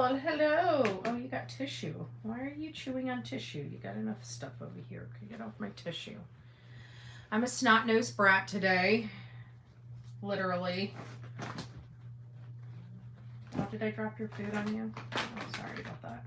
Carol, hello. Oh, you got tissue. Why are you chewing on tissue? You got enough stuff over here. Can you get off my tissue? I'm a snot-nosed brat today. Literally. Oh, did I drop your food on you? Oh, sorry about that.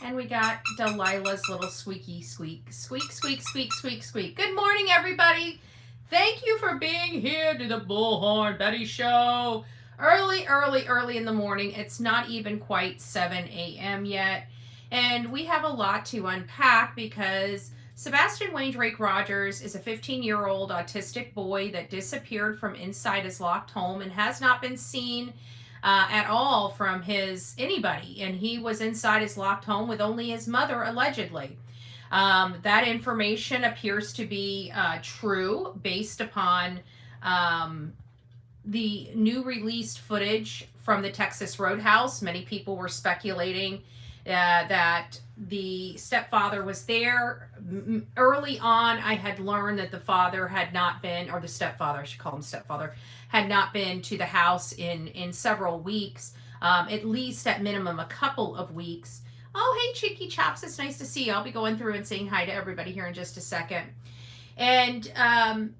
And we got Delilah's little squeaky squeak. Squeak, squeak, squeak, squeak, squeak. Good morning, everybody. Thank you for being here to the Bullhorn Betty show. Early in the morning. It's not even quite 7 a.m. yet. And we have a lot to unpack because Sebastian Rogers is a 15-year-old autistic boy that disappeared from inside his locked home and has not been seen at all from anybody. And he was inside his locked home with only his mother, allegedly. That information appears to be true based upon the new released footage from the Texas Roadhouse. Many people were speculating that the stepfather was there. Early on, I had learned that the father had not been, or the stepfather, I should call him stepfather, had not been to the house in several weeks, at least at minimum a couple of weeks. Oh, hey, Cheeky Chops, it's nice to see you. I'll be going through and saying hi to everybody here in just a second. And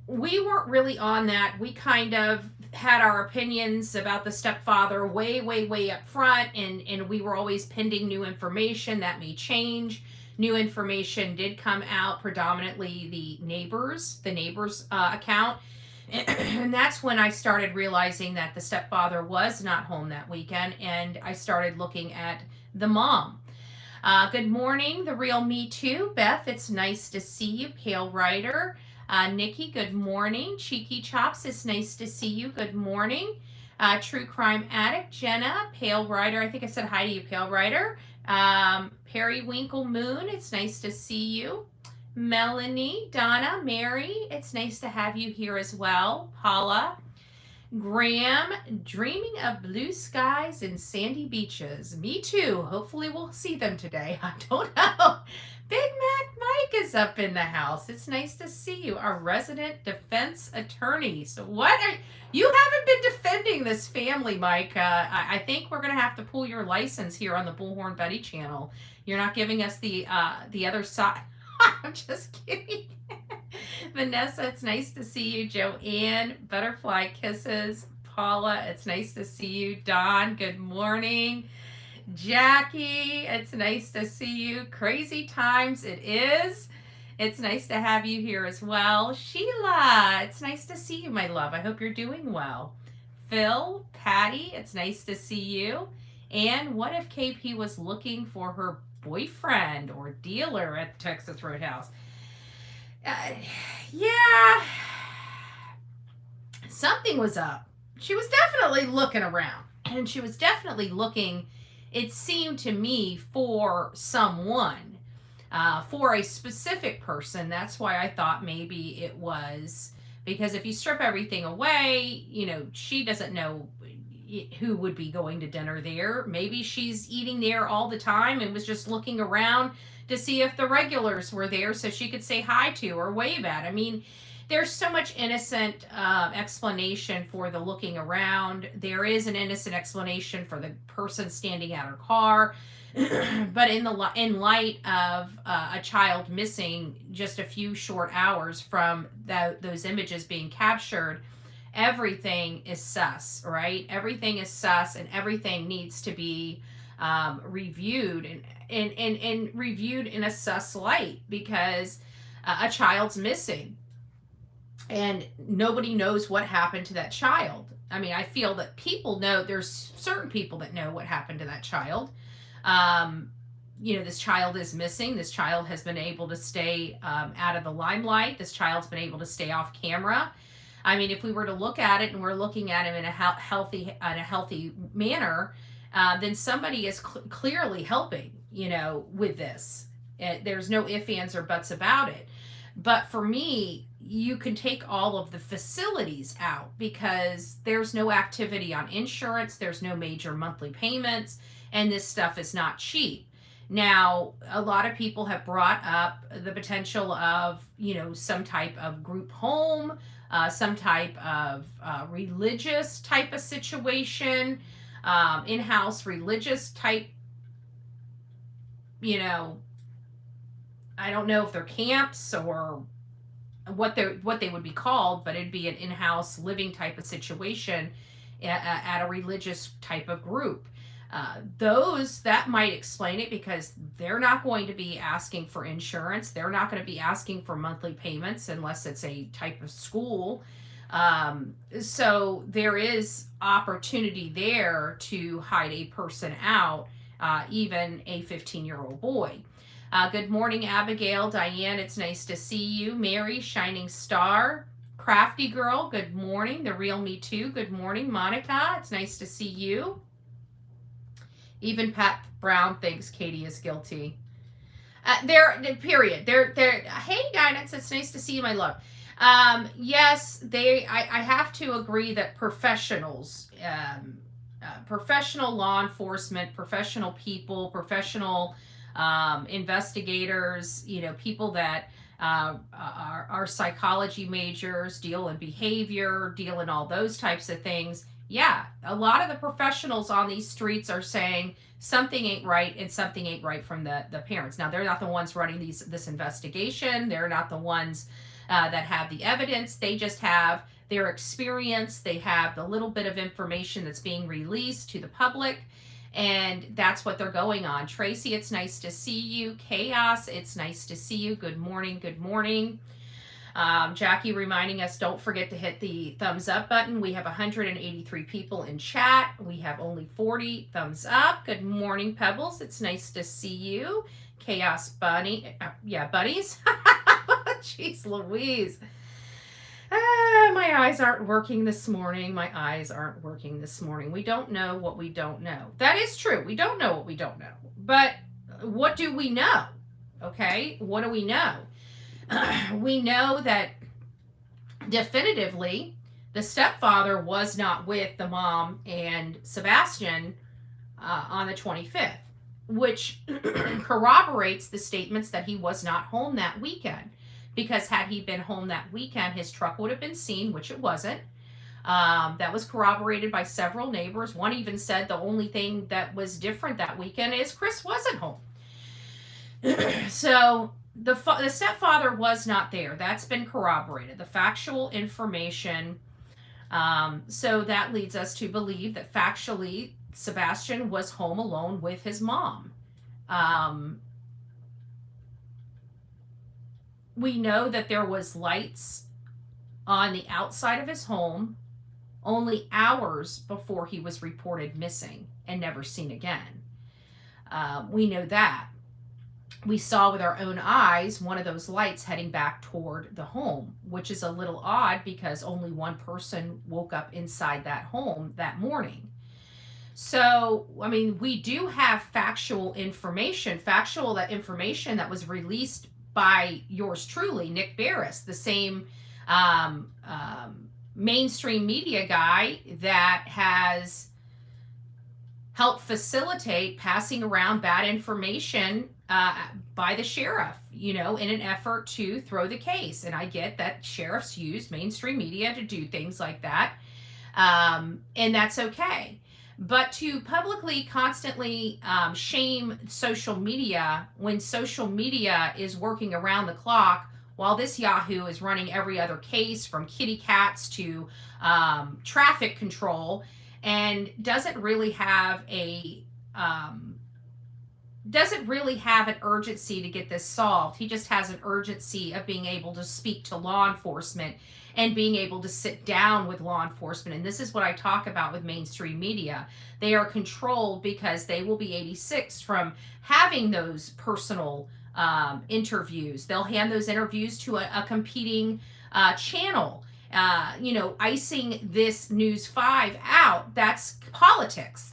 we weren't really on that. We kind of had our opinions about the stepfather way up front, and we were always pending new information. That may change. New information did come out, predominantly the neighbors account. And that's when I started realizing that the stepfather was not home that weekend, and I started looking at the mom. Good morning, the real me too. Beth, it's nice to see you. Pale Rider. Nikki, good morning. Cheeky Chops, it's nice to see you. Good morning. True Crime Addict. Jenna, Pale Rider. I think I said hi to you, Pale Rider. Periwinkle Moon, it's nice to see you. Melanie, Donna, Mary, it's nice to have you here as well. Paula, Graham, dreaming of blue skies and sandy beaches. Me too. Hopefully we'll see them today. I don't know. Big Mac Mike is up in the house. It's nice to see you, our resident defense attorney. So you haven't been defending this family, Mike. I think we're going to have to pull your license here on the Bullhorn Betty channel. You're not giving us the other side. I'm just kidding. Vanessa, it's nice to see you. Joanne, butterfly kisses. Paula, it's nice to see you. Don, good morning. Jackie, it's nice to see you. Crazy times it is. It's nice to have you here as well. Sheila, it's nice to see you, my love. I hope you're doing well. Phil, Patty, it's nice to see you. And what if KP was looking for her boyfriend or dealer at the Texas Roadhouse? Yeah, something was up. She was definitely looking around, and she was definitely looking, it seemed to me, for someone, for a specific person. That's why I thought maybe it was, because if you strip everything away, she doesn't know who would be going to dinner there. Maybe she's eating there all the time and was just looking around to see if the regulars were there so she could say hi to or wave at. I mean, there's so much innocent explanation for the looking around. There is an innocent explanation for the person standing at her car. But in light of a child missing just a few short hours from those images being captured, everything is sus, right? Everything is sus, and everything needs to be reviewed and reviewed in a sus light, because a child's missing and nobody knows what happened to that child. I mean, I feel that people know, there's certain people that know what happened to that child. This child is missing. This child has been able to stay out of the limelight. This child's been able to stay off camera. I mean, if we were to look at it and we're looking at him in a healthy manner, then somebody is clearly helping, with this. There's no ifs, ands, or buts about it. But for me, you can take all of the facilities out because there's no activity on insurance, there's no major monthly payments, and this stuff is not cheap. Now, a lot of people have brought up the potential of, some type of group home, some type of religious type of situation. in-house religious type, you know, I don't know if they're camps or what they would be called, but it'd be an in-house living type of situation at a religious type of group. Those that might explain it, because they're not going to be asking for insurance. They're not going to be asking for monthly payments unless it's a type of school. So there is opportunity there to hide a person out, even a 15-year-old boy. Good morning, Abigail, Diane, it's nice to see you. Mary, Shining Star, Crafty Girl, good morning. The Real Me Too, good morning. Monica, it's nice to see you. Even Pat Brown thinks Katie is guilty. Period. Hey, guidance, it's nice to see you, my love. Yes, I have to agree that professionals, professional law enforcement, professional people, professional investigators, you know, people that are psychology majors, deal in behavior, deal in all those types of things. Yeah, a lot of the professionals on these streets are saying something ain't right, and something ain't right from the parents. Now, they're not the ones running this investigation. They're not the ones that have the evidence. They just have their experience. They have the little bit of information that's being released to the public, and that's what they're going on. Tracy, it's nice to see you. Chaos, it's nice to see you. Good morning. Good morning. Jackie reminding us, don't forget to hit the thumbs up button. We have 183 people in chat. We have only 40 thumbs up. Good morning, Pebbles. It's nice to see you. Chaos Bunny. Yeah, buddies. Jeez Louise. My eyes aren't working this morning. My eyes aren't working this morning. We don't know what we don't know. That is true. We don't know what we don't know. But what do we know? Okay, what do we know? We know that definitively the stepfather was not with the mom and Sebastian on the 25th, which corroborates the statements that he was not home that weekend. Because had he been home that weekend, his truck would have been seen, which it wasn't. That was corroborated by several neighbors. One even said the only thing that was different that weekend is Chris wasn't home. So the stepfather was not there. That's been corroborated. The factual information. So that leads us to believe that factually Sebastian was home alone with his mom. We know that there was lights on the outside of his home only hours before he was reported missing and never seen again. We know that. We saw with our own eyes one of those lights heading back toward the home, which is a little odd because only one person woke up inside that home that morning. So, I mean, we do have factual information that was released by yours truly, Nick Beres, the same mainstream media guy that has helped facilitate passing around bad information by the sheriff, you know, in an effort to throw the case. And I get that sheriffs use mainstream media to do things like that, and that's okay. But to publicly, constantly shame social media when social media is working around the clock while this Yahoo is running every other case from kitty cats to traffic control and doesn't really have an urgency to get this solved. He just has an urgency of being able to speak to law enforcement and being able to sit down with law enforcement. And this is what I talk about with mainstream media. They are controlled because they will be 86 from having those personal interviews. They'll hand those interviews to a competing channel. Icing this News 5 out, that's politics.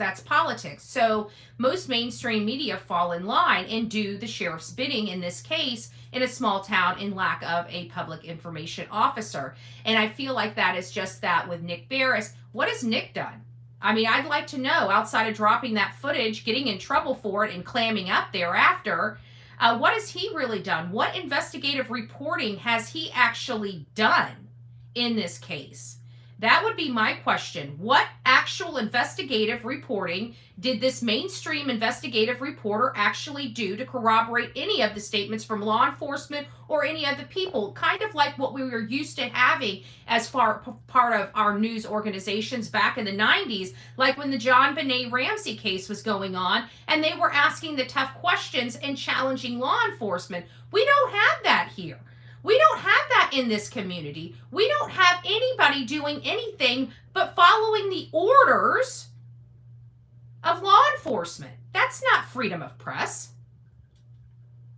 So most mainstream media fall in line and do the sheriff's bidding in this case in a small town in lack of a public information officer. And I feel like that is just that with Nick Beres. What has Nick done? I mean, I'd like to know, outside of dropping that footage, getting in trouble for it, and clamming up thereafter, what has he really done? What investigative reporting has he actually done in this case? That would be my question. What actual investigative reporting did this mainstream investigative reporter actually do to corroborate any of the statements from law enforcement or any of the people? Kind of like what we were used to having as part of our news organizations back in the 90s, like when the John Benet Ramsey case was going on and they were asking the tough questions and challenging law enforcement. We don't have that here. We don't have that in this community. We don't have anybody doing anything but following the orders of law enforcement. That's not freedom of press.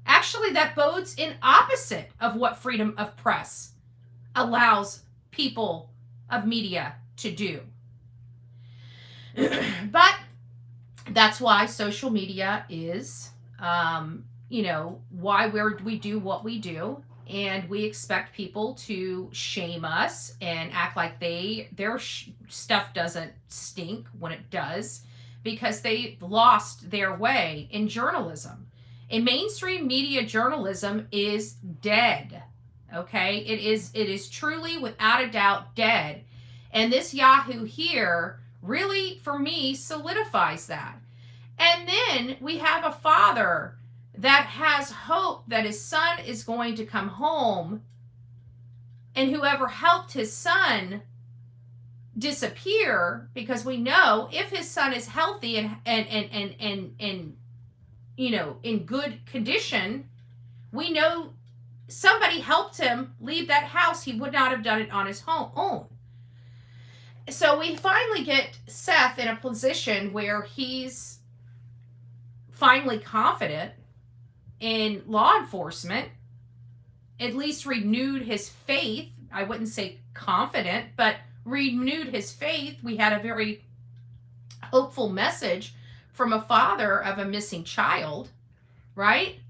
Actually, that bodes in opposite of what freedom of press allows people of media to do. But that's why social media is, why we do what we do. And we expect people to shame us and act like their stuff doesn't stink when it does, because they lost their way in journalism. And mainstream media journalism is dead. Okay, it is truly, without a doubt, dead. And this Yahoo here really, for me, solidifies that. And then we have a father that has hope that his son is going to come home, and whoever helped his son disappear, because we know if his son is healthy and in good condition, we know somebody helped him leave that house. He would not have done it on his own. So we finally get Seth in a position where he's finally confident in law enforcement, at least renewed his faith. I wouldn't say confident, but renewed his faith. We had a very hopeful message from a father of a missing child, right?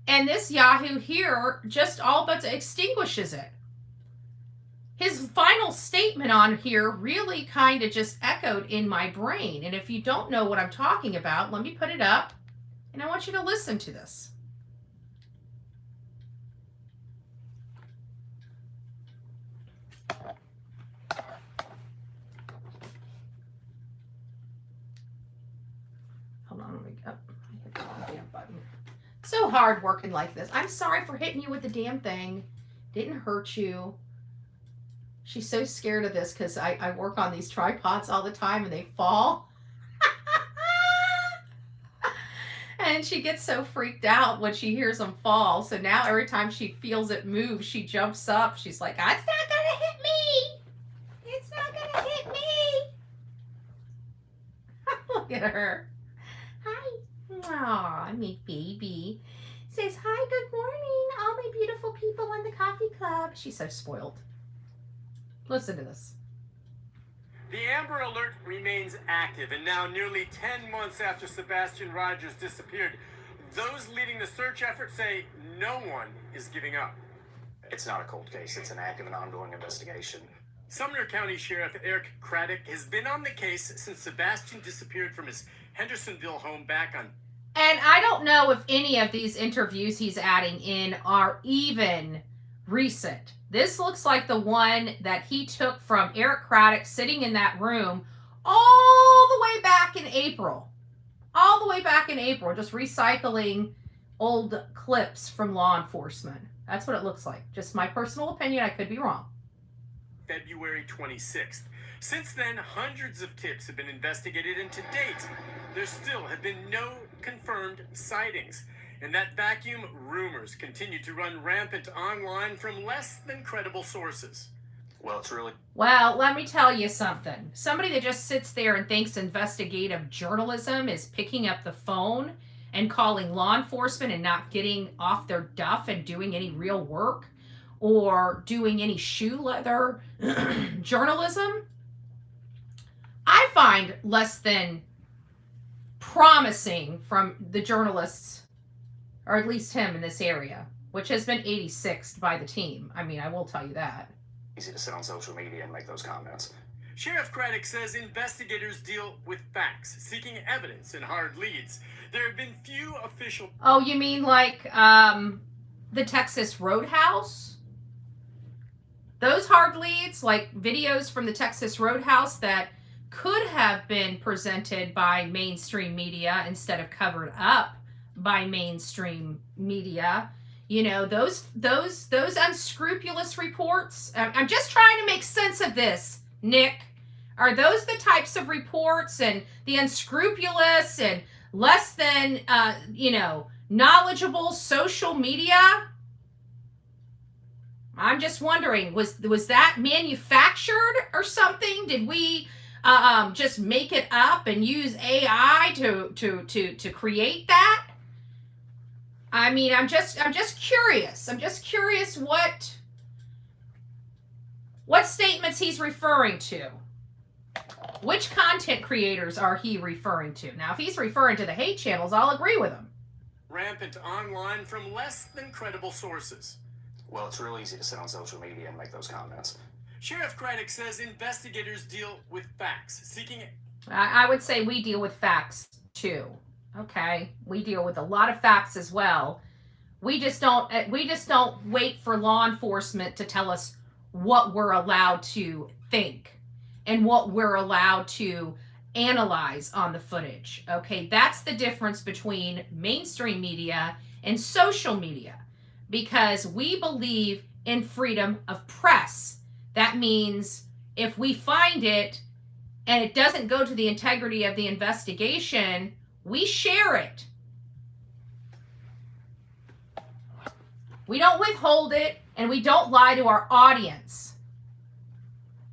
And this Yahoo here just all but extinguishes it. His final statement on here really kind of just echoed in my brain. And if you don't know what I'm talking about, let me put it up. And I want you to listen to this. Hold on, let me go. I hit the damn button. So hard working like this. I'm sorry for hitting you with the damn thing. Didn't hurt you. She's so scared of this because I work on these tripods all the time and they fall. And she gets so freaked out when she hears them fall. So now every time she feels it move, she jumps up. She's like, it's not going to hit me. It's not going to hit me. Look at her. Hi. Aw, my baby. Says, hi, good morning, all my beautiful people in the coffee club. She's so spoiled. Listen to this. The Amber Alert remains active, and now nearly 10 months after Sebastian Rogers disappeared, those leading the search effort say no one is giving up. It's not a cold case. It's an active and ongoing investigation. Sumner County Sheriff Eric Craddock has been on the case since Sebastian disappeared from his Hendersonville home back on... And I don't know if any of these interviews he's adding in are even recent. This looks like the one that he took from Eric Craddock sitting in that room all the way back in April. All the way back in April, just recycling old clips from law enforcement. That's what it looks like. Just my personal opinion. I could be wrong. February 26th. Since then, hundreds of tips have been investigated, and to date, there still have been no confirmed sightings. In that vacuum, rumors continue to run rampant online from less than credible sources. Well, it's really... Well, let me tell you something. Somebody that just sits there and thinks investigative journalism is picking up the phone and calling law enforcement and not getting off their duff and doing any real work or doing any shoe leather journalism, I find less than promising from the journalists, or at least him in this area, which has been 86th by the team. I mean, I will tell you that. Easy to sit on social media and make those comments. Sheriff Craddock says investigators deal with facts, seeking evidence and hard leads. There have been few official... Oh, you mean like the Texas Roadhouse? Those hard leads, like videos from the Texas Roadhouse that could have been presented by mainstream media instead of covered up by mainstream media. You know, those unscrupulous reports. I'm just trying to make sense of this, Nick. Are those the types of reports and the unscrupulous and less than, knowledgeable social media? I'm just wondering, was that manufactured or something? Did we just make it up and use AI to create that? I mean, I'm just curious. I'm just curious what statements he's referring to. Which content creators are he referring to? Now, if he's referring to the hate channels, I'll agree with him. Rampant online from less than credible sources. Well, it's real easy to sit on social media and make those comments. Sheriff Craddock says investigators deal with facts, seeking... I would say we deal with facts, too. Okay? We deal with a lot of facts as well. We just don't wait for law enforcement to tell us what we're allowed to think and what we're allowed to analyze on the footage. Okay, that's the difference between mainstream media and social media, because we believe in freedom of press. That means if we find it and it doesn't go to the integrity of the investigation, we share it. We don't withhold it, and we don't lie to our audience.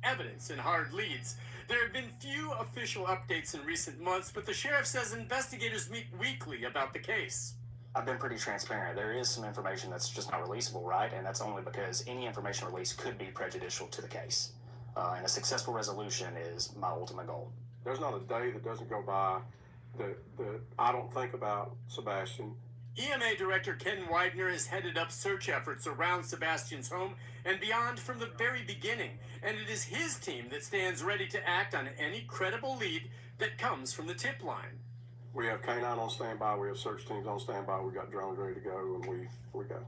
Evidence and hard leads. There have been few official updates in recent months, but the sheriff says investigators meet weekly about the case. I've been pretty transparent. There is some information that's just not releasable, right? And that's only because any information released could be prejudicial to the case. And a successful resolution is my ultimate goal. There's not a day that doesn't go by that I don't think about Sebastian. EMA Director Ken Widener has headed up search efforts around Sebastian's home and beyond from the very beginning, and it is his team that stands ready to act on any credible lead that comes from the tip line. We have K9 on standby, we have search teams on standby, we got drones ready to go, and we go.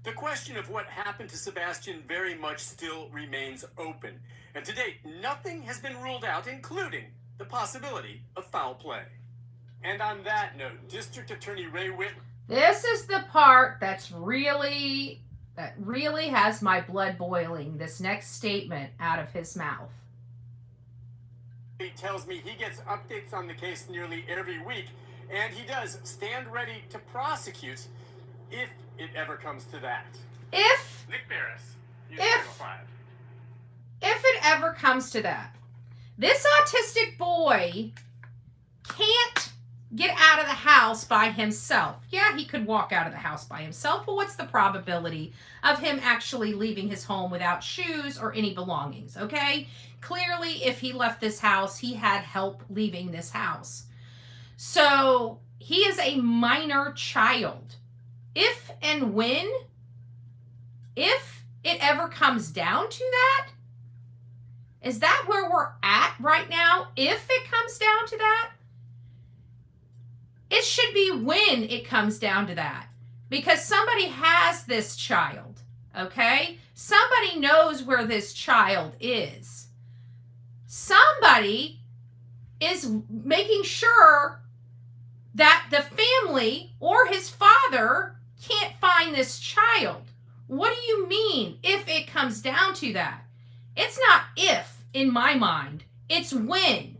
The question of what happened to Sebastian very much still remains open, and to date, nothing has been ruled out, including the possibility of foul play. And on that note, District Attorney Ray Witt... This is the part that really has my blood boiling, this next statement out of his mouth. He tells me he gets updates on the case nearly every week, and he does stand ready to prosecute if it ever comes to that. Nick Beres, if it ever comes to that. This autistic boy can't get out of the house by himself. Yeah, he could walk out of the house by himself, but what's the probability of him actually leaving his home without shoes or any belongings, okay? Clearly, if he left this house, he had help leaving this house. So, he is a minor child. If and when, if it ever comes down to that, is that where we're at right now? If it comes down to that? It should be when it comes down to that, because somebody has this child, okay? Somebody knows where this child is. Somebody is making sure that the family or his father can't find this child. What do you mean if it comes down to that? It's not if in my mind, it's when.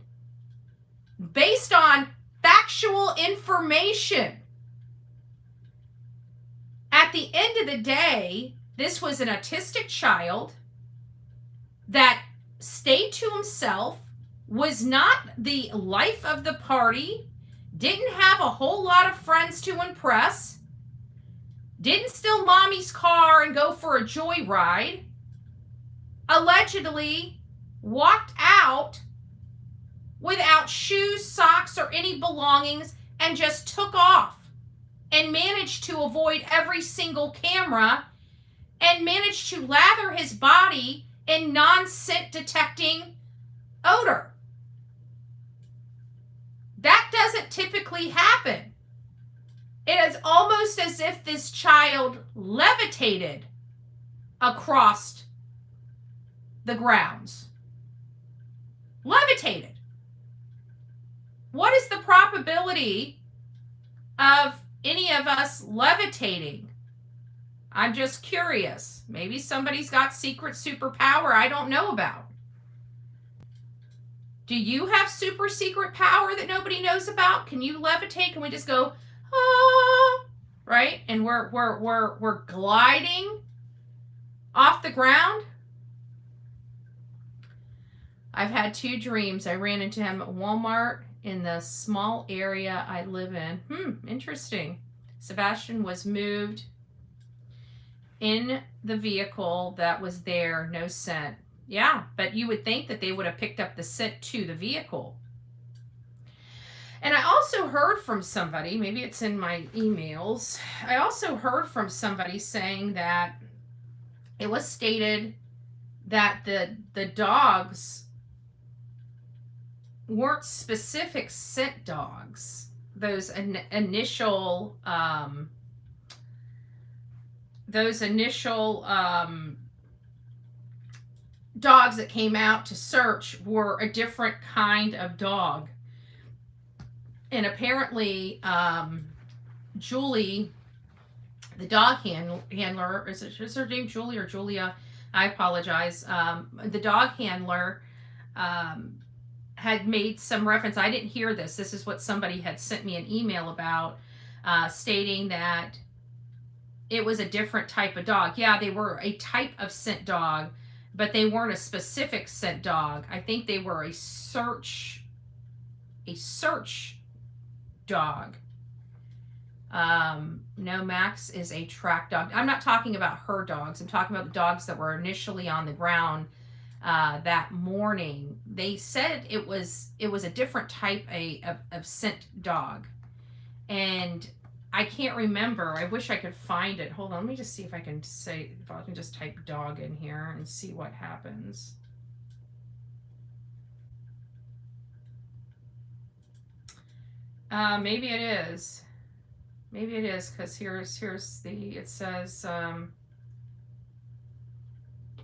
Based on factual information. At the end of the day, this was an autistic child that stayed to himself, was not the life of the party, didn't have a whole lot of friends to impress, didn't steal mommy's car and go for a joyride, allegedly walked out without shoes, socks, or any belongings, and just took off and managed to avoid every single camera and managed to lather his body in non-scent detecting odor. That doesn't typically happen. It is almost as if this child levitated across the grounds. Levitated. What is the probability of any of us levitating? I'm just curious. Maybe somebody's got secret superpower I don't know about. Do you have super secret power that nobody knows about? Can you levitate? Can we just go, ah, right? And we're gliding off the ground? I've had 2 dreams. I ran into him at Walmart in the small area I live in. Interesting. Sebastian was moved in the vehicle that was there, no scent. Yeah, but you would think that they would have picked up the scent to the vehicle. And I also heard from somebody, maybe it's in my emails, I also heard from somebody saying that it was stated that the dogs weren't specific scent dogs. Those initial dogs that came out to search were a different kind of dog. And apparently, Julie, the dog handler, is her name Julie or Julia? I apologize. The dog handler had made some reference. I didn't hear this. This is what somebody had sent me an email about, stating that it was a different type of dog. Yeah, they were a type of scent dog, but they weren't a specific scent dog. I think they were a search dog. No, Max is a track dog. I'm not talking about her dogs. I'm talking about the dogs that were initially on the ground that morning. They said it was a different type of scent dog, and I can't remember. I wish I could find it. Hold on, let me just see if I can just type dog in here and see what happens. Maybe it is. Maybe it is, because it says,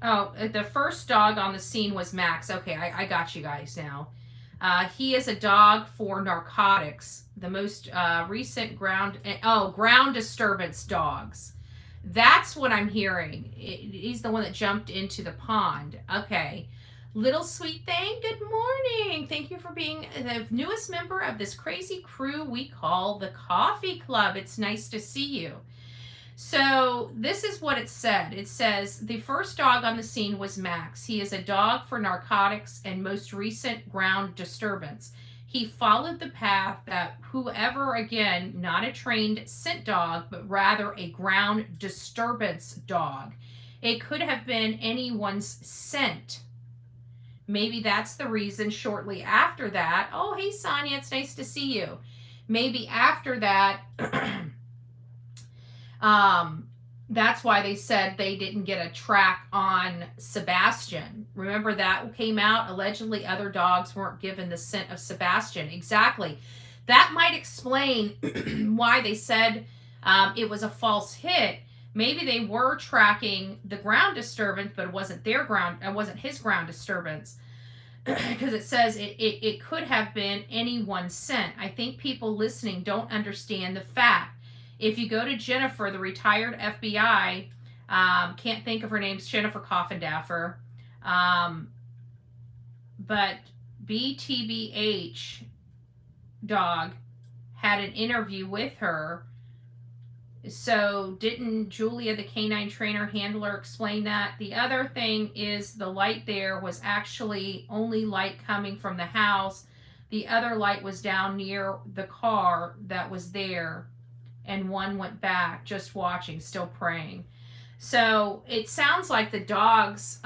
the first dog on the scene was Max. Okay, I got you guys now. He is a dog for narcotics. The most recent ground disturbance dogs. That's what I'm hearing. He's the one that jumped into the pond. Okay. Little sweet thing, good morning. Thank you for being the newest member of this crazy crew we call the Coffee Club. It's nice to see you. So this is what it said. It says, the first dog on the scene was Max. He is a dog for narcotics and most recent ground disturbance. He followed the path that whoever, again, not a trained scent dog, but rather a ground disturbance dog. It could have been anyone's scent. Maybe that's the reason shortly after that. Oh, hey, Sonia, it's nice to see you. Maybe after that, that's why they said they didn't get a track on Sebastian. Remember that came out? Allegedly, other dogs weren't given the scent of Sebastian. Exactly. That might explain why they said it was a false hit. Maybe they were tracking the ground disturbance, but it wasn't their ground. It wasn't his ground disturbance, because it says it could have been anyone's scent. I think people listening don't understand the fact. If you go to Jennifer, the retired FBI, can't think of her name, Jennifer Coffindaffer, but BTBH dog had an interview with her. So didn't Julia, the canine trainer handler, explain that? The other thing is the light there was actually only light coming from the house. The other light was down near the car that was there. And one went back just watching, still praying. So it sounds like the dogs,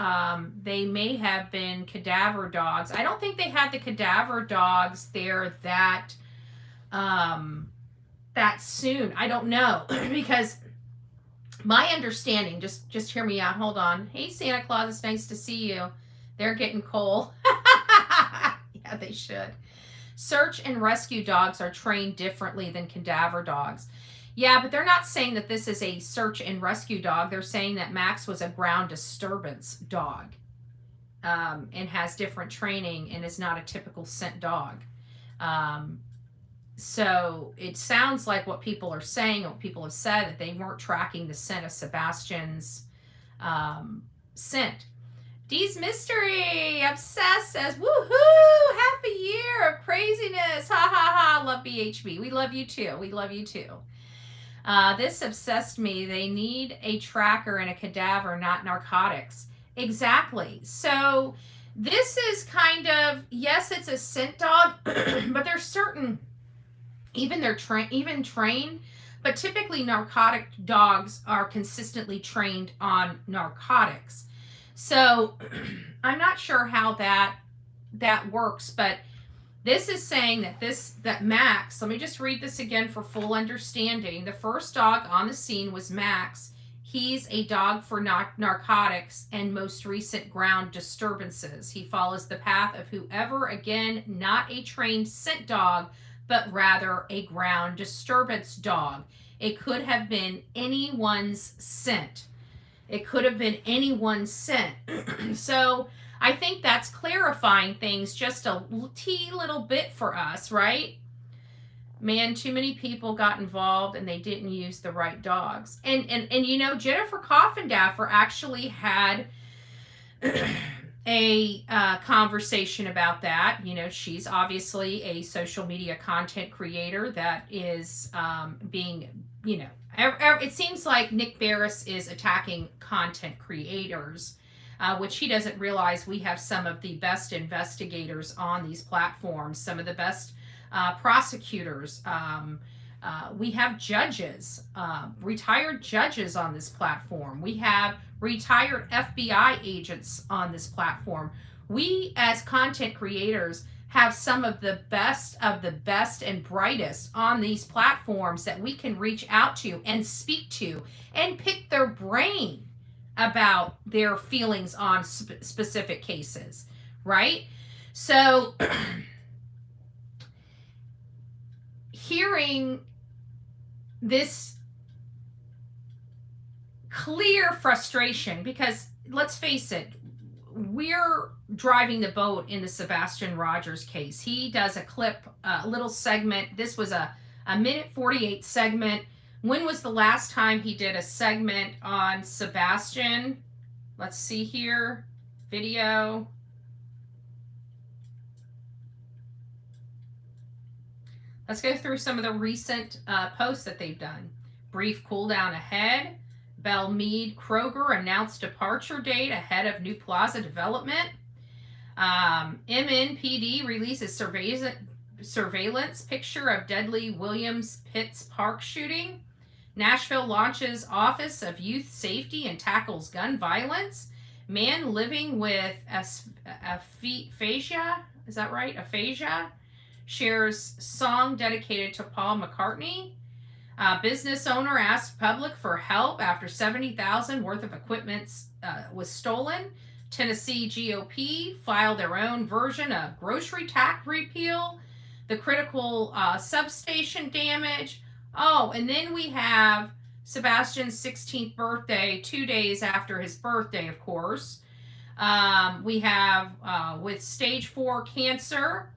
they may have been cadaver dogs. I don't think they had the cadaver dogs there that soon. I don't know, because my understanding, just hear me out. Hold on. Hey, Santa Claus, it's nice to see you. They're getting coal. Yeah, they should. Search and rescue dogs are trained differently than cadaver dogs. Yeah, but they're not saying that this is a search and rescue dog. They're saying that Max was a ground disturbance dog. and has different training and is not a typical scent dog. So it sounds like what people are saying, what people have said, that they weren't tracking the scent of Sebastian's scent. Dee's Mystery Obsessed says, woohoo, half a year of craziness. Ha ha ha. Love BHB. We love you too. We love you too. This obsessed me. They need a tracker and a cadaver, not narcotics. Exactly. So this is kind of, yes, it's a scent dog, but there's certain, even they're trained, but typically narcotic dogs are consistently trained on narcotics. So I'm not sure how that works, but this is saying that Max, let me just read this again for full understanding. The first dog on the scene was Max. He's a dog for narcotics and most recent ground disturbances. He follows the path of whoever, again, not a trained scent dog, but rather a ground disturbance dog. It could have been anyone's scent. It could have been anyone's scent. So I think that's clarifying things just a little bit for us, right? Man, too many people got involved and they didn't use the right dogs. And you know, Jennifer Coffindaffer actually had a conversation about that. You know, she's obviously a social media content creator that is being, you know, it seems like Nick Beres is attacking content creators, which he doesn't realize we have some of the best investigators on these platforms, some of the best prosecutors. We have judges, retired judges on this platform. We have retired FBI agents on this platform. We, as content creators, have some of the best and brightest on these platforms that we can reach out to and speak to and pick their brain about their feelings on specific cases, right? So hearing this clear frustration, because let's face it, we're driving the boat in the Sebastian Rogers case. He does a clip, a little segment. This was a minute 48 segment. When was the last time he did a segment on Sebastian? Let's see here. Video. Let's go through some of the recent posts that they've done. Brief cool down ahead. Belle Meade Kroger announced departure date ahead of new plaza development. MNPD releases surveillance picture of deadly Williams Pitts Park shooting. Nashville launches Office of Youth Safety and tackles gun violence. Man living with aphasia, is that right? Aphasia, shares song dedicated to Paul McCartney. Business owner asked public for help after $70,000 worth of equipment was stolen. Tennessee GOP filed their own version of grocery tax repeal. The critical substation damage. Oh, and then we have Sebastian's 16th birthday, 2 days after his birthday, of course. We have with stage 4 cancer.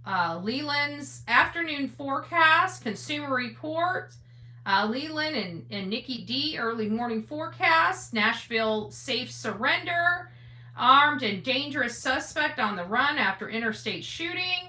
Leland's afternoon forecast, consumer report, Leland and Nikki D early morning forecast, Nashville safe surrender, armed and dangerous suspect on the run after interstate shooting,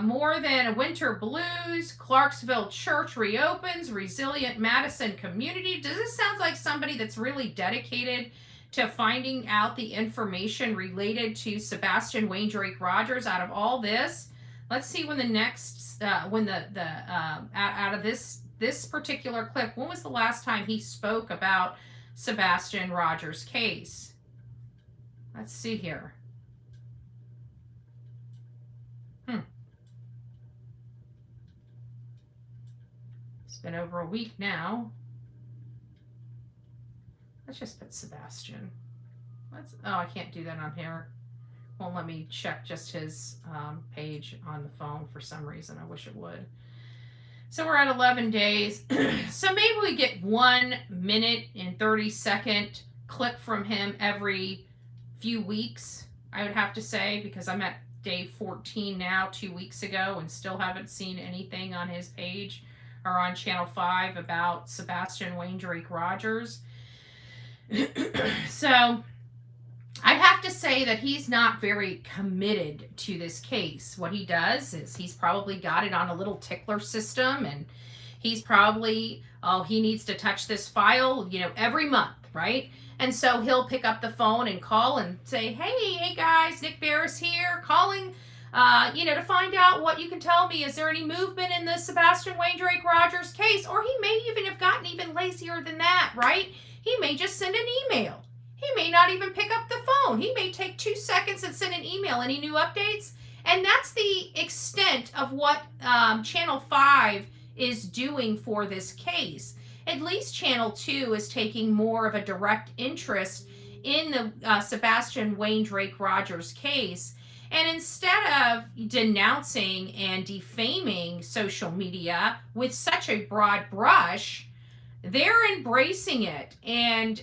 more than a winter blues, Clarksville church reopens, resilient Madison community. Does this sound like somebody that's really dedicated to finding out the information related to Sebastian Wayne Drake Rogers out of all this? Let's see when the next, out of this particular clip, when was the last time he spoke about Sebastian Rogers' case? Let's see here. It's been over a week now. Let's just put Sebastian. Oh, I can't do that on here. Won't let me check just his page on the phone for some reason. I wish it would. So we're at 11 days. So maybe we get 1 minute and 30-second clip from him every few weeks, I would have to say, because I'm at day 14 now, 2 weeks ago, and still haven't seen anything on his page or on Channel 5 about Sebastian Rogers. So I'd have to say that he's not very committed to this case. What he does is he's probably got it on a little tickler system, and he's probably, oh, he needs to touch this file, every month, right? And so he'll pick up the phone and call and say, hey guys, Nick Beres here, calling, to find out what you can tell me. Is there any movement in the Sebastian Rogers case? Or he may even have gotten even lazier than that, right? He may just send an email. He may not even pick up the phone. He may take 2 seconds and send an email. Any new updates? And that's the extent of what Channel 5 is doing for this case. At least Channel 2 is taking more of a direct interest in the Sebastian Rogers case. And instead of denouncing and defaming social media with such a broad brush, they're embracing it. And,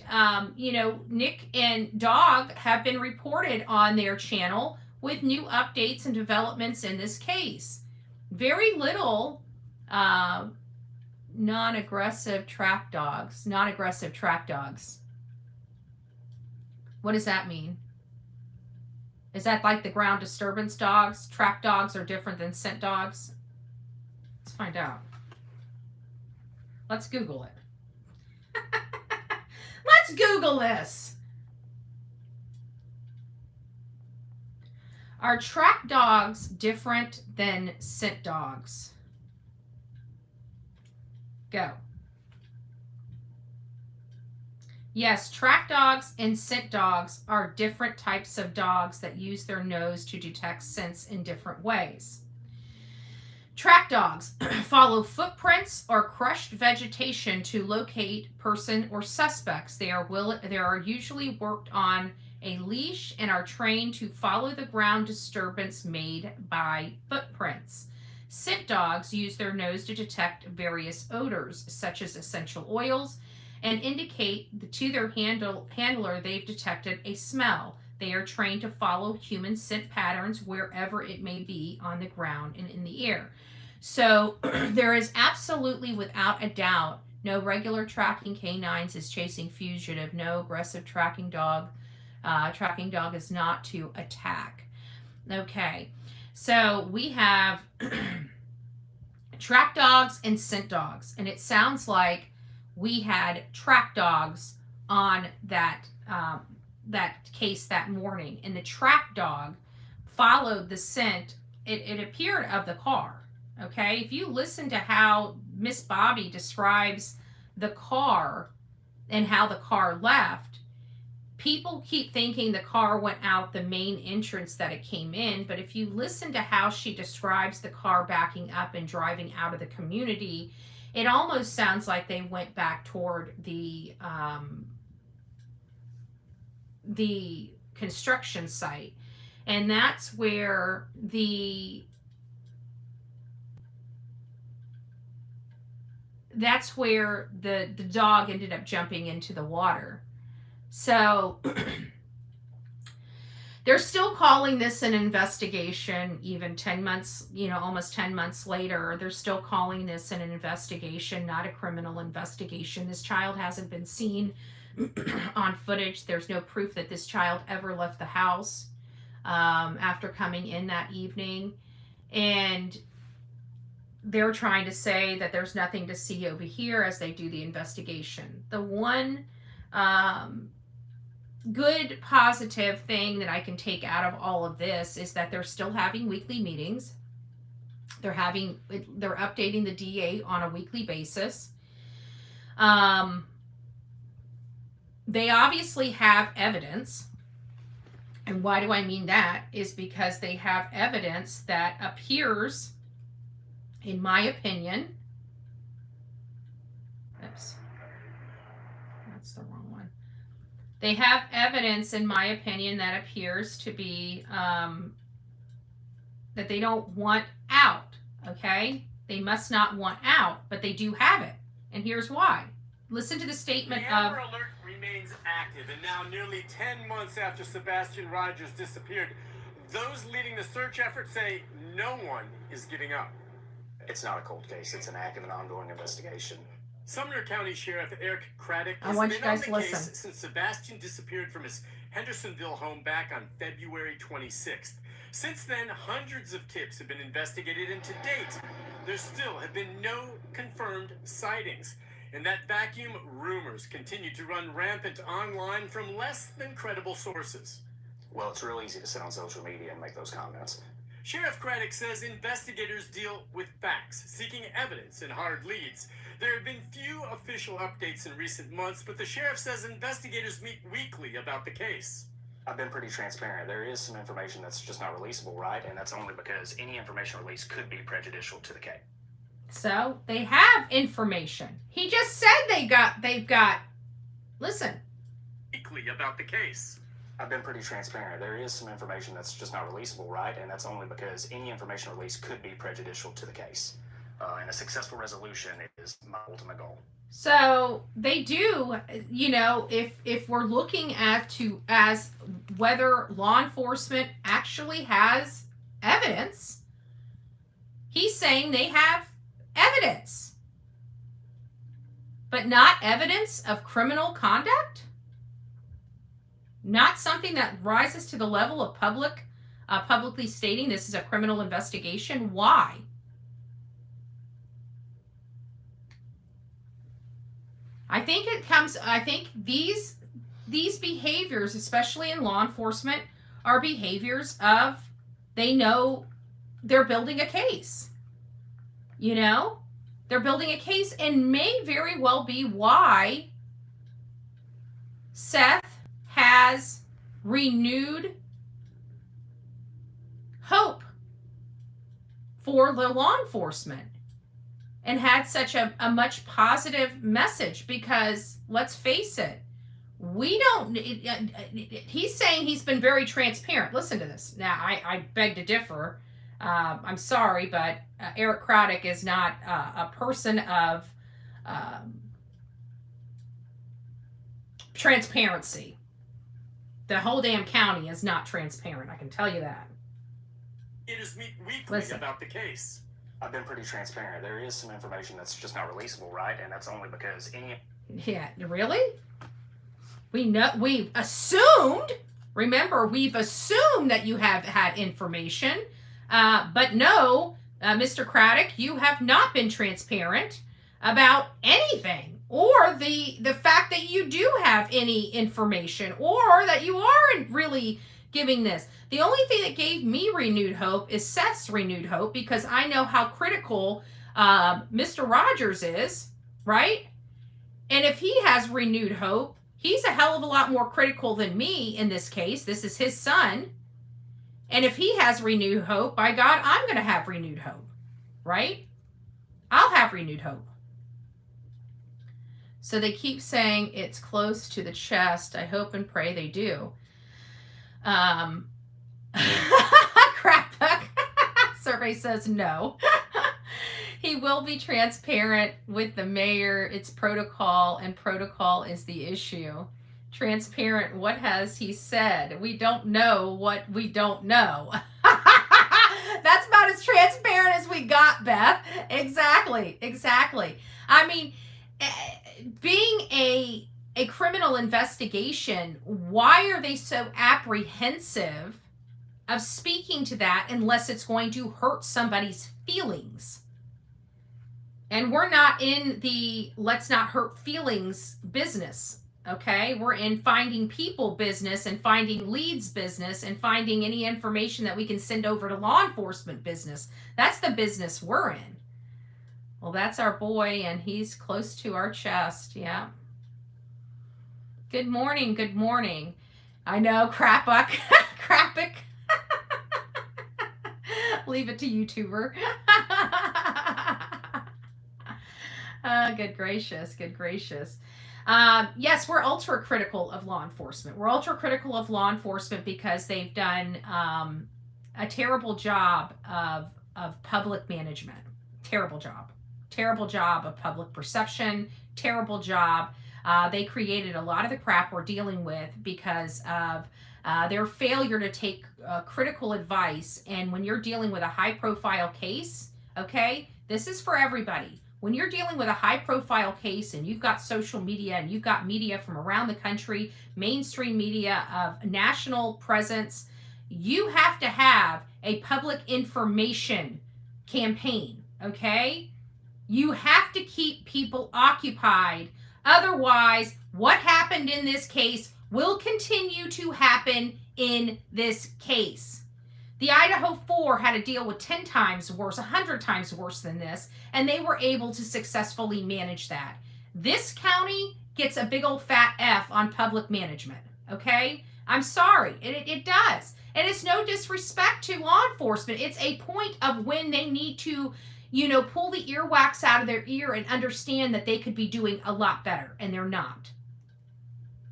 Nick and Dog have been reported on their channel with new updates and developments in this case. Very little non-aggressive track dogs. What does that mean? Is that like the ground disturbance dogs? Track dogs are different than scent dogs? Let's find out. Let's Google it. Let's Google this. Are track dogs different than scent dogs? Go. Yes, track dogs and scent dogs are different types of dogs that use their nose to detect scents in different ways. Track dogs follow footprints or crushed vegetation to locate person or suspects. They are usually worked on a leash and are trained to follow the ground disturbance made by footprints. Scent dogs use their nose to detect various odors, such as essential oils, and indicate to their handler they've detected a smell. They are trained to follow human scent patterns wherever it may be on the ground and in the air. So there is absolutely, without a doubt, no regular tracking canines is chasing fugitive. No aggressive tracking dog. Tracking dog is not to attack. Okay, so we have track dogs and scent dogs, and it sounds like we had track dogs on that case that morning, and the track dog followed the scent. It appeared of the car. Okay, if you listen to how Miss Bobby describes the car and how the car left, people keep thinking the car went out the main entrance that it came in, but if you listen to how she describes the car backing up and driving out of the community, it almost sounds like they went back toward the construction site. And that's where the dog ended up jumping into the water. So they're still calling this an investigation, even 10 months, almost 10 months later. They're still calling this an investigation, not a criminal investigation. This child hasn't been seen on footage. There's no proof that this child ever left the house after coming in that evening. And they're trying to say that there's nothing to see over here as they do the investigation. The one good positive thing that I can take out of all of this is that they're still having weekly meetings. They're updating the DA on a weekly basis. They obviously have evidence. And why do I mean that? Is because they have evidence that appears, in my opinion, oops, that's the wrong one. They have evidence, in my opinion, that appears to be that they don't want out, okay? They must not want out, but they do have it. And here's why. Listen to the statement of remains active, and now nearly 10 months after Sebastian Rogers disappeared, those leading the search effort say no one is giving up. It's not a cold case. It's an active and ongoing investigation. Sumner County Sheriff Eric Craddock I has want been you guys on to the listen. case since Sebastian disappeared from his Hendersonville home back on February 26th. Since then, hundreds of tips have been investigated, and to date, there still have been no confirmed sightings. And that vacuum, rumors continue to run rampant online from less than credible sources. Well, it's real easy to sit on social media and make those comments. Sheriff Craddock says investigators deal with facts, seeking evidence and hard leads. There have been few official updates in recent months, but the sheriff says investigators meet weekly about the case. I've been pretty transparent. There is some information that's just not releasable, right? And that's only because any information released could be prejudicial to the case. So they have information. He just said they've got, listen. Weekly about the case. I've been pretty transparent. There is some information that's just not releasable, right? And that's only because any information released could be prejudicial to the case. And a successful resolution is my ultimate goal. So they do, you know, if we're looking as whether law enforcement actually has evidence, he's saying they have evidence, but not evidence of criminal conduct, not something that rises to the level of publicly stating this is a criminal investigation. Why? I think these behaviors, especially in law enforcement, are behaviors of, they know they're building a case. You know, they're building a case, and may very well be why Seth has renewed hope for the law enforcement and had such a much positive message, because let's face it, he's saying he's been very transparent. Listen to this. Now, I beg to differ. I'm sorry, but Eric Craddock is not a person of transparency. The whole damn county is not transparent. I can tell you that. It is meet weekly Listen. about the case. I've been pretty transparent. There is some information that's just not releasable, right? And that's only because Yeah, really? We've assumed, remember, we've assumed that you have had information, but no, Mr. Craddock, you have not been transparent about anything, or the fact that you do have any information, or that you aren't really giving this. The only thing that gave me renewed hope is Seth's renewed hope, because I know how critical Mr. Rogers is, right? And if he has renewed hope, he's a hell of a lot more critical than me in this case. This is his son. And if he has renewed hope, by God, I'm going to have renewed hope, right? I'll have renewed hope. So they keep saying it's close to the chest. I hope and pray they do. Crapbook. Survey says no. He will be transparent with the mayor. It's protocol, and protocol is the issue. Transparent, what has he said? We don't know what we don't know. That's about as transparent as we got, Beth. Exactly. I mean, being a criminal investigation, why are they so apprehensive of speaking to that unless it's going to hurt somebody's feelings? And we're not in the let's not hurt feelings business, okay? We're in finding people business, and finding leads business, and finding any information that we can send over to law enforcement business. That's the business we're in. Well, that's our boy, and he's close to our chest, yeah. Good morning. I know, Crapbuck. Crappick. Leave it to YouTuber. Good gracious. Yes, we're ultra critical of law enforcement. We're ultra critical of law enforcement because they've done a terrible job of public management. Terrible job of public perception. Terrible job They created a lot of the crap we're dealing with because of their failure to take critical advice. And when you're dealing with a high profile case, okay, this is for everybody. When you're dealing with a high profile case and you've got social media and you've got media from around the country, mainstream media of national presence, you have to have a public information campaign, okay? You have to keep people occupied. Otherwise, what happened in this case will continue to happen in this case. The Idaho 4 had to deal with 10 times worse, 100 times worse than this, and they were able to successfully manage that. This county gets a big old fat F on public management, okay? I'm sorry, it does. And it's no disrespect to law enforcement. It's a point of when they need to, pull the earwax out of their ear and understand that they could be doing a lot better, and they're not.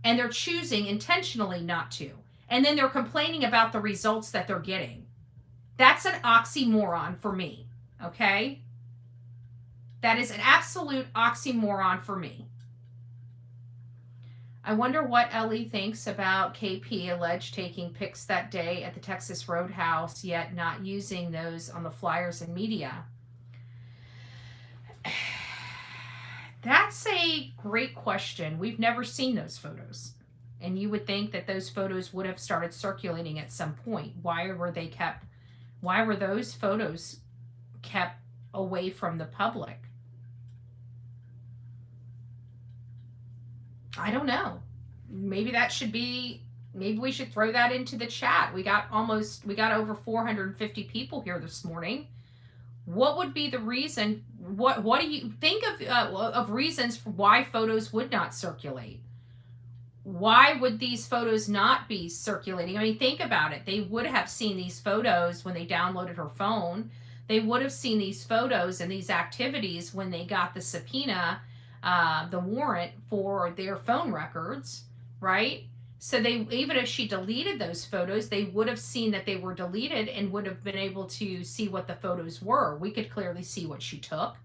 And they're choosing intentionally not to. And then they're complaining about the results that they're getting. That's an oxymoron for me, okay? That is an absolute oxymoron for me. I wonder what Ellie thinks about KP alleged taking pics that day at the Texas Roadhouse, yet not using those on the flyers and media. That's a great question. We've never seen those photos. And you would think that those photos would have started circulating at some point. Why were those photos kept away from the public? I don't know. Maybe we should throw that into the chat. We got over 450 people here this morning. What would be the reason? What do you think of reasons for why photos would not circulate? Why would these photos not be circulating? I mean, think about it. They would have seen these photos when they downloaded her phone. They would have seen these photos and these activities when they got the subpoena, the warrant for their phone records, right? So even if she deleted those photos, they would have seen that they were deleted and would have been able to see what the photos were. We could clearly see what she took.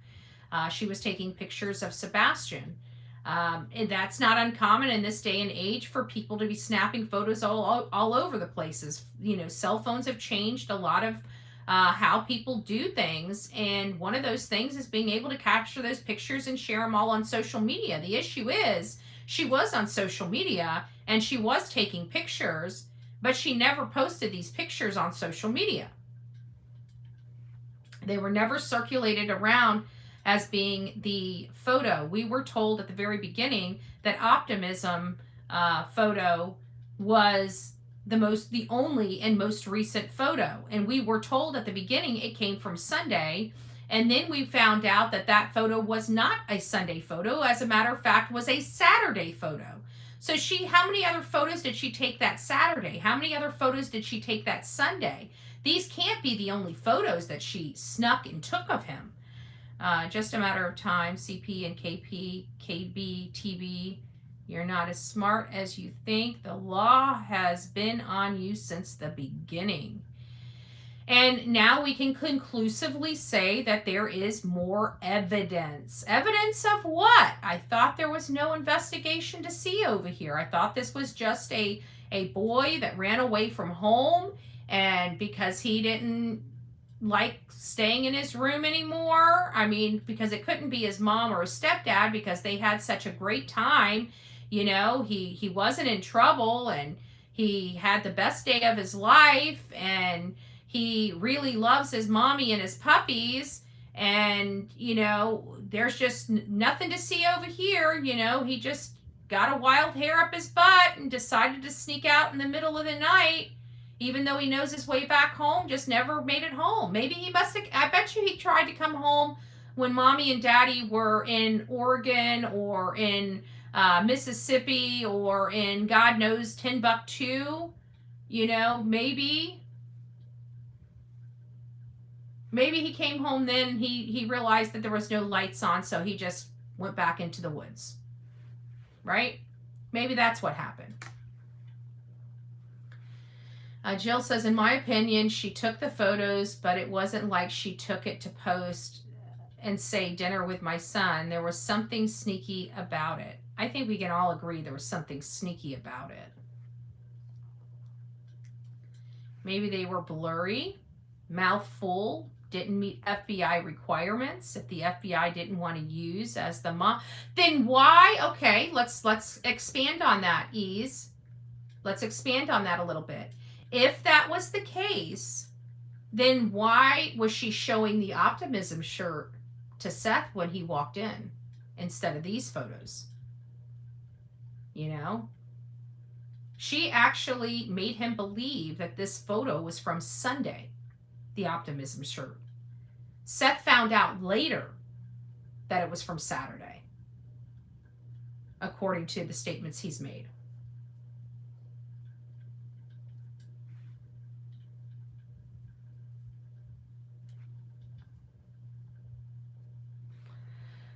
She was taking pictures of Sebastian. And that's not uncommon in this day and age for people to be snapping photos all over the places. Cell phones have changed a lot of how people do things. And one of those things is being able to capture those pictures and share them all on social media. The issue is she was on social media and she was taking pictures, but she never posted these pictures on social media. They were never circulated around as being the photo. We were told at the very beginning that Optimism photo was the only and most recent photo. And we were told at the beginning it came from Sunday. And then we found out that photo was not a Sunday photo. As a matter of fact, was a Saturday photo. So how many other photos did she take that Saturday? How many other photos did she take that Sunday? These can't be the only photos that she snuck and took of him. Just a matter of time. CP and KP, KB, TB, you're not as smart as you think. The law has been on you since the beginning. And now we can conclusively say that there is more evidence. Evidence of what? I thought there was no investigation to see over here. I thought this was just a boy that ran away from home, and because he didn't like staying in his room anymore. I mean, because it couldn't be his mom or his stepdad because they had such a great time. He wasn't in trouble and he had the best day of his life and he really loves his mommy and his puppies. And, there's just nothing to see over here. He just got a wild hair up his butt and decided to sneak out in the middle of the night. Even though he knows his way back home, just never made it home. Maybe I bet you he tried to come home when mommy and daddy were in Oregon or in Mississippi or in God knows Timbuktu. Maybe he came home then he realized that there was no lights on, so he just went back into the woods. Right? Maybe that's what happened. Jill says, in my opinion, she took the photos, but it wasn't like she took it to post and say dinner with my son. There was something sneaky about it. I think we can all agree there was something sneaky about it. Maybe they were blurry, mouth full, didn't meet FBI requirements. If the FBI didn't want to use as the mom, then why? Okay, let's expand on that, Ease. Let's expand on that a little bit. If that was the case, then why was she showing the optimism shirt to Seth when he walked in instead of these photos? You know? She actually made him believe that this photo was from Sunday, the optimism shirt. Seth found out later that it was from Saturday, according to the statements he's made.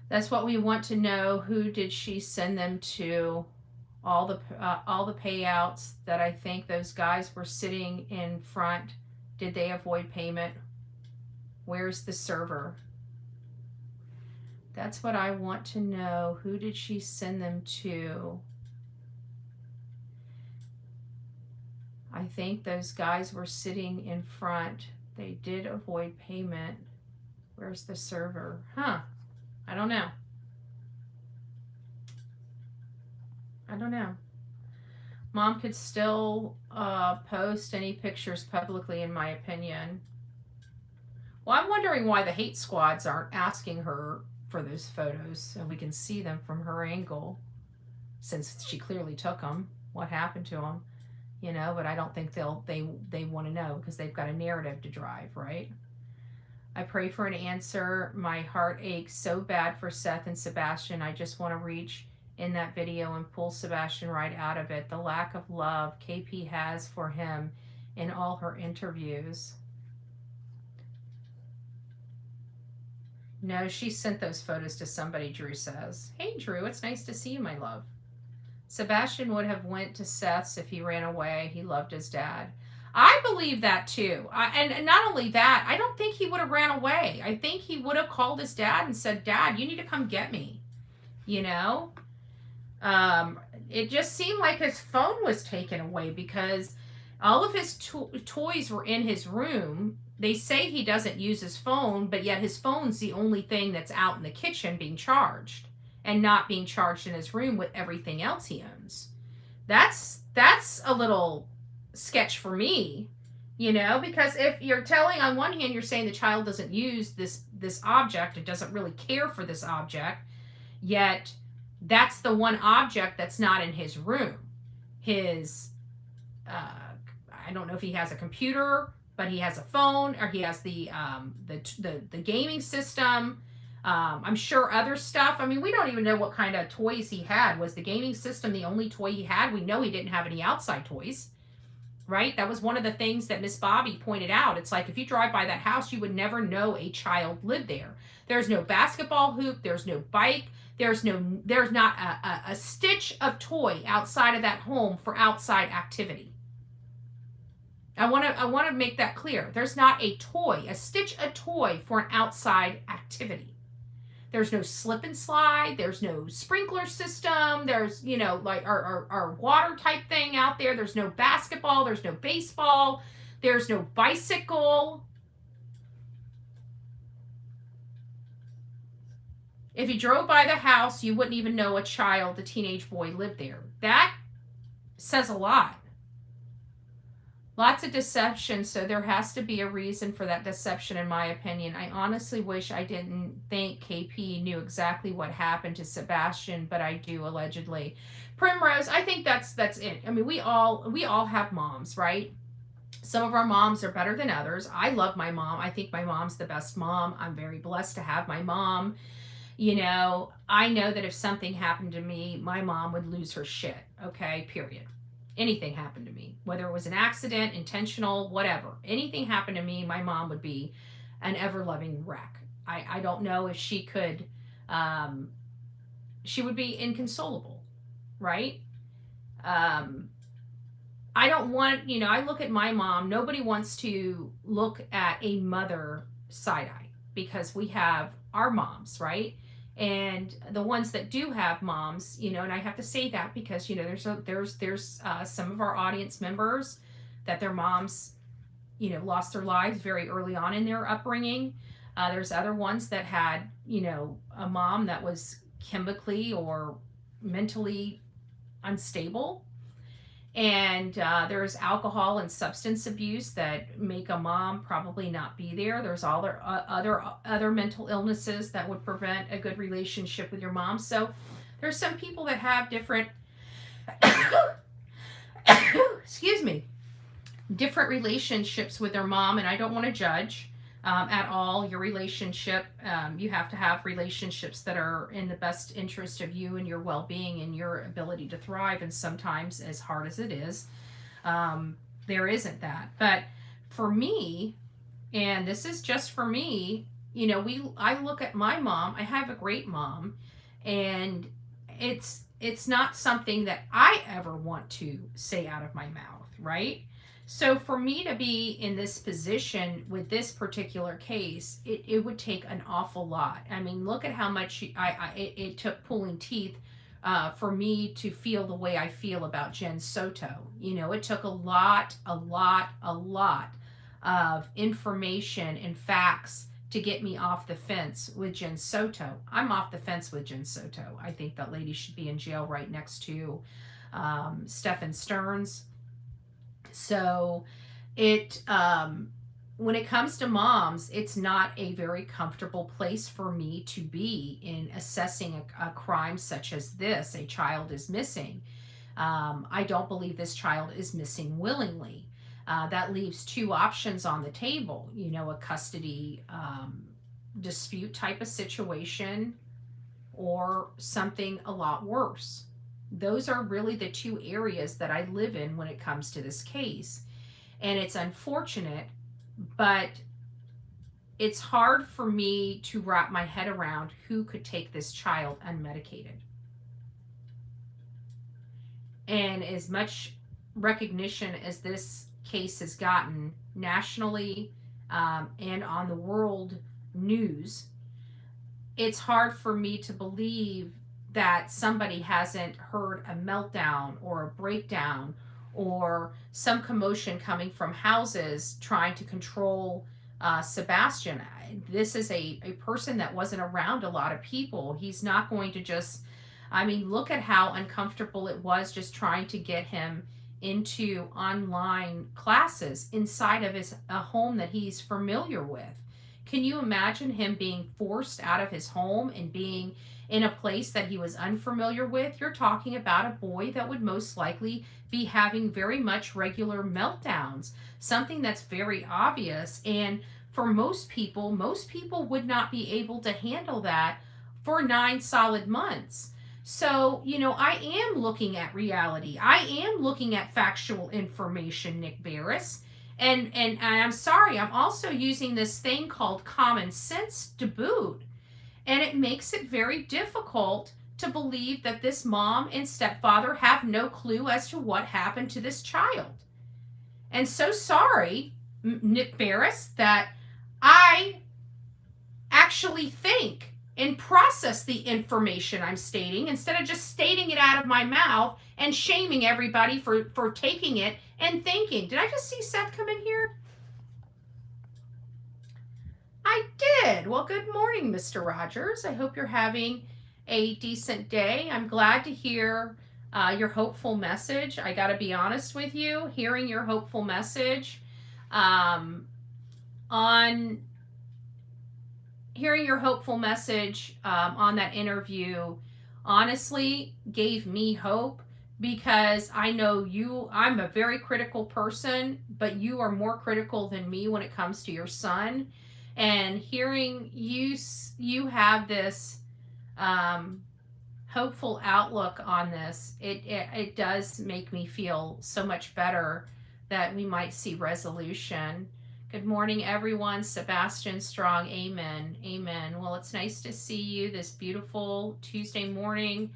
That's what we want to know. Who did she send them to? All the payouts that I think those guys were sitting in front. Did they avoid payment? Where's the server? That's what I want to know. Who did she send them to? I think those guys were sitting in front. They did avoid payment. Where's the server? Huh. I don't know. I don't know. Mom could still post any pictures publicly, in my opinion. Well, I'm wondering why the hate squads aren't asking her for those photos so we can see them from her angle, since she clearly took them. What happened to them? You know, but I don't think they want to know because they've got a narrative to drive, right? I pray for an answer. My heart aches so bad for Seth and Sebastian. I just want to reach in that video and pull Sebastian right out of it. The lack of love KP has for him in all her interviews. No, she sent those photos to somebody, Drew says. Hey, Drew, it's nice to see you, my love. Sebastian would have went to Seth's if he ran away. He loved his dad. I believe that too. And not only that, I don't think he would have ran away. I think he would have called his dad and said, Dad, you need to come get me. You know? It just seemed like his phone was taken away because all of his toys were in his room. They say he doesn't use his phone, but yet his phone's the only thing that's out in the kitchen being charged and not being charged in his room with everything else he owns. That's a little sketch for me, you know, because if you're telling, on one hand, you're saying the child doesn't use this object and doesn't really care for this object, yet that's the one object that's not in his room. His, I don't know if he has a computer, but he has a phone, or he has the gaming system. I'm sure other stuff. I mean, we don't even know what kind of toys he had. Was the gaming system the only toy he had? We know he didn't have any outside toys, right? That was one of the things that Miss Bobby pointed out. It's like, if you drive by that house, you would never know a child lived there. There's no basketball hoop. There's no bike. There's not a stitch of toy outside of that home for outside activity. I want to make that clear. There's not a stitch of toy for an outside activity. There's no slip and slide. There's no sprinkler system. There's, you know, like our water type thing out there. There's no basketball. There's no baseball. There's no bicycle. If you drove by the house, you wouldn't even know a teenage boy lived there. That says a lot. Lots of deception, so there has to be a reason for that deception, in my opinion. I honestly wish I didn't think KP knew exactly what happened to Sebastian, but I do, allegedly. Primrose, I think that's it. I mean, we all have moms, right? Some of our moms are better than others. I love my mom. I think my mom's the best mom. I'm very blessed to have my mom. You know, I know that if something happened to me, my mom would lose her shit, okay, period. Anything happened to me, whether it was an accident, intentional, whatever. Anything happened to me, my mom would be an ever-loving wreck. I don't know if she could, she would be inconsolable, right? I don't want, you know, I look at my mom, nobody wants to look at a mother side-eye because we have our moms, right? And the ones that do have moms, you know, and I have to say that because, you know, there's some of our audience members that their moms, you know, lost their lives very early on in their upbringing. There's other ones that had, you know, a mom that was chemically or mentally unstable. And there's alcohol and substance abuse that make a mom probably not be there. There's all their other mental illnesses that would prevent a good relationship with your mom. So there's some people that have different excuse me, different relationships with their mom, and I don't want to judge at all your relationship. You have to have relationships that are in the best interest of you and your well-being and your ability to thrive, and sometimes, as hard as it is, there isn't that. But for me, and this is just for me, you know, I look at my mom. I have a great mom, and it's not something that I ever want to say out of my mouth, right? So for me to be in this position with this particular case, it would take an awful lot. I mean, look at how much it took pulling teeth for me to feel the way I feel about Jen Soto. You know, it took a lot of information and facts to get me off the fence with Jen Soto. I'm off the fence with Jen Soto. I think that lady should be in jail right next to Stephen Stearns. So when it comes to moms, it's not a very comfortable place for me to be in assessing a crime such as this. A child is missing. I don't believe this child is missing willingly. That leaves two options on the table, you know, a custody dispute type of situation or something a lot worse. Those are really the two areas that I live in when it comes to this case. And it's unfortunate, but it's hard for me to wrap my head around who could take this child unmedicated. And as much recognition as this case has gotten nationally and on the world news, it's hard for me to believe that somebody hasn't heard a meltdown or a breakdown or some commotion coming from houses trying to control Sebastian. This is a person that wasn't around a lot of people. He's not going to just, I mean, look at how uncomfortable it was just trying to get him into online classes inside of a home that he's familiar with. Can you imagine him being forced out of his home and being in a place that he was unfamiliar with? You're talking about a boy that would most likely be having very much regular meltdowns, something that's very obvious. And for most people would not be able to handle that for 9 solid months. So, you know, I am looking at reality. I am looking at factual information, Nick Beres. And I'm sorry, I'm also using this thing called common sense to boot. And it makes it very difficult to believe that this mom and stepfather have no clue as to what happened to this child. And so sorry, Nick Beres, that I actually think and process the information I'm stating instead of just stating it out of my mouth and shaming everybody for taking it and thinking. Did I just see Seth come in here? I did. Well, good morning, Mr. Rogers. I hope you're having a decent day. I'm glad to hear your hopeful message. I got to be honest with you, hearing your hopeful message on that interview honestly gave me hope, because I know I'm a very critical person, but you are more critical than me when it comes to your son. And hearing you have this hopeful outlook on this, it does make me feel so much better that we might see resolution. Good morning, everyone. Sebastian Strong, amen, amen. Well, it's nice to see you this beautiful Tuesday morning.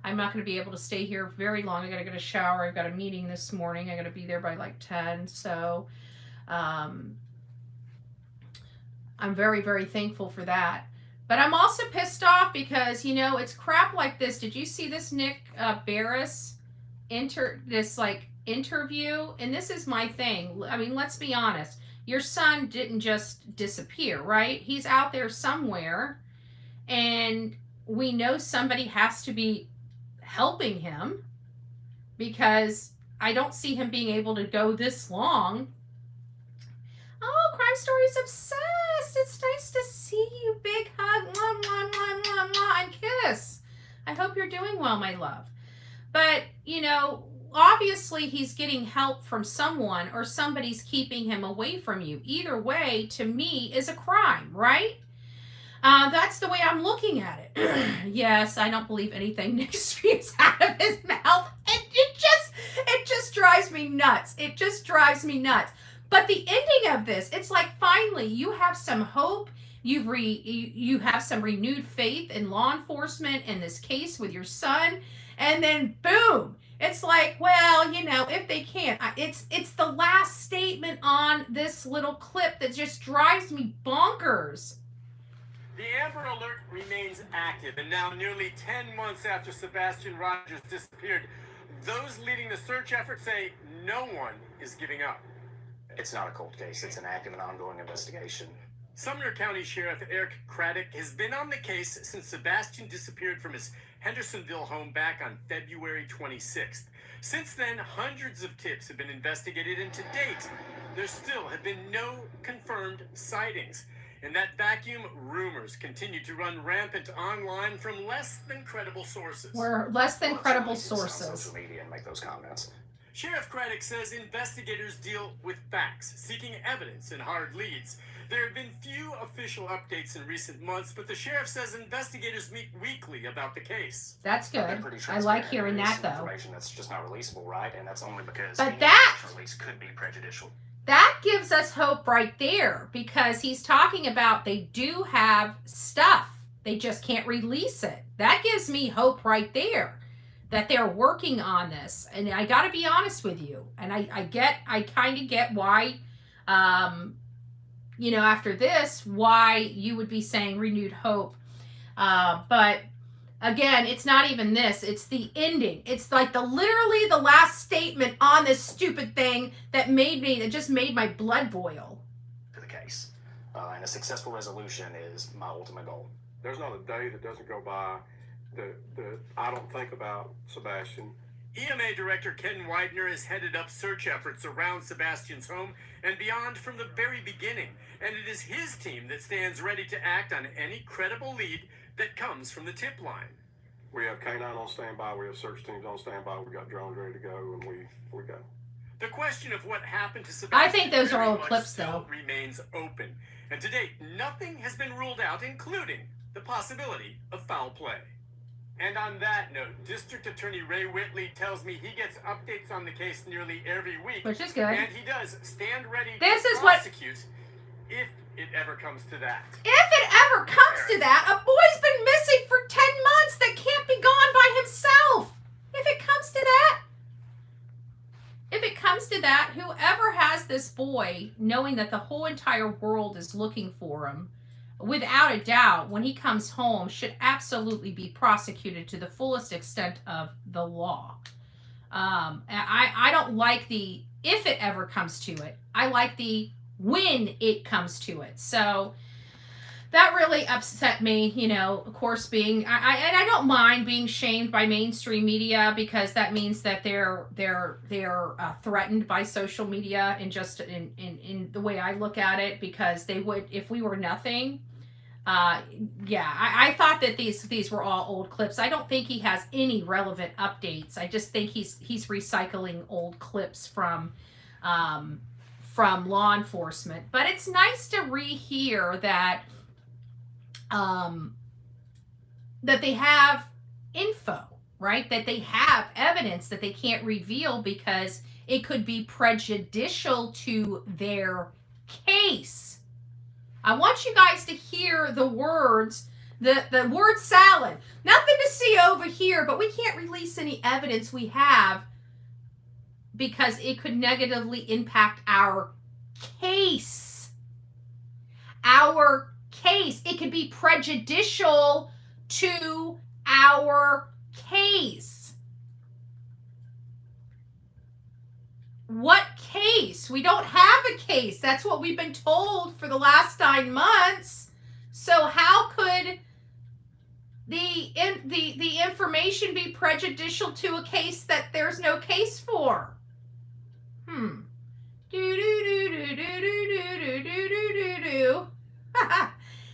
I'm not going to be able to stay here very long. I got to get a shower. I've got a meeting this morning. I got to be there by like 10. So I'm very, very thankful for that. But I'm also pissed off because, you know, it's crap like this. Did you see this Nick Beres interview? And this is my thing. I mean, let's be honest. Your son didn't just disappear, right? He's out there somewhere, and we know somebody has to be helping him, because I don't see him being able to go this long. Oh, Crime Story's obsessed. It's nice to see you. Big hug. Mwah, mwah, mwah, mwah, mwah, and kiss. I hope you're doing well, my love. But, you know, obviously he's getting help from someone, or somebody's keeping him away from you. Either way, to me, is a crime, right? That's the way I'm looking at it. Yes, I don't believe anything Nick spews out of his mouth. It just drives me nuts. It just drives me nuts. But the ending of this, it's like, finally, you have some hope. You have some renewed faith in law enforcement in this case with your son. And then, boom, it's like, well, you know, if they can't. It's the last statement on this little clip that just drives me bonkers. The Amber Alert remains active, and now nearly 10 months after Sebastian Rogers disappeared, those leading the search effort say no one is giving up. It's not a cold case. It's an active and ongoing investigation. Sumner County Sheriff Eric Craddock has been on the case since Sebastian disappeared from his Hendersonville home back on February 26th. Since then, hundreds of tips have been investigated, and to date, there still have been no confirmed sightings. In that vacuum, rumors continue to run rampant online from less than credible sources. We're less than credible On sources. social media and make those comments. Sheriff Craddock says investigators deal with facts, seeking evidence and hard leads. There have been few official updates in recent months, but the sheriff says investigators meet weekly about the case. That's good. I've been pretty I like transparent. hearing There is that, some though. Information that's just not releasable, right? And that's only because But any that- information release could be prejudicial. That gives us hope right there, because he's talking about they do have stuff. They just can't release it. That gives me hope right there, that they're working on this. And I got to be honest with you. And I kind of get why, you know, after this, why you would be saying renewed hope. But again, it's not even this. It's the ending. It's like literally the last statement on this stupid thing that just made my blood boil. To the case. And a successful resolution is my ultimate goal. There's not a day that doesn't go by that I don't think about Sebastian. EMA Director Ken Widener has headed up search efforts around Sebastian's home and beyond from the very beginning. And it is his team that stands ready to act on any credible lead that comes from the tip line. We have K-9 on standby. We have search teams on standby. We got drones ready to go, and we go. The question of what happened to Sebastian I think those are very old much clips, still though. remains open. And to date, nothing has been ruled out, including the possibility of foul play. And on that note, District Attorney Ray Whitley tells me he gets updates on the case nearly every week. Which is good. And he does stand ready This to is what- prosecute if it ever comes to that. If it ever comes to that, a boy's been missing for 10 months that can't be gone by himself. If it comes to that, whoever has this boy, knowing that the whole entire world is looking for him, without a doubt, when he comes home, should absolutely be prosecuted to the fullest extent of the law. I don't like the if it ever comes to it. I like the when it comes to it. So that really upset me, you know, of course, being, I don't mind being shamed by mainstream media, because that means that they're threatened by social media, and just in the way I look at it, because they would, if we were nothing. I thought that these were all old clips. I don't think he has any relevant updates. I just think he's recycling old clips from law enforcement. But it's nice to rehear that that they have info, right? That they have evidence that they can't reveal because it could be prejudicial to their case. I want you guys to hear the words, the word salad. Nothing to see over here, but we can't release any evidence we have because it could negatively impact our case. Our case. It could be prejudicial to our case. What case? We don't have a case. That's what we've been told for the last 9 months. So how could the information be prejudicial to a case that there's no case for?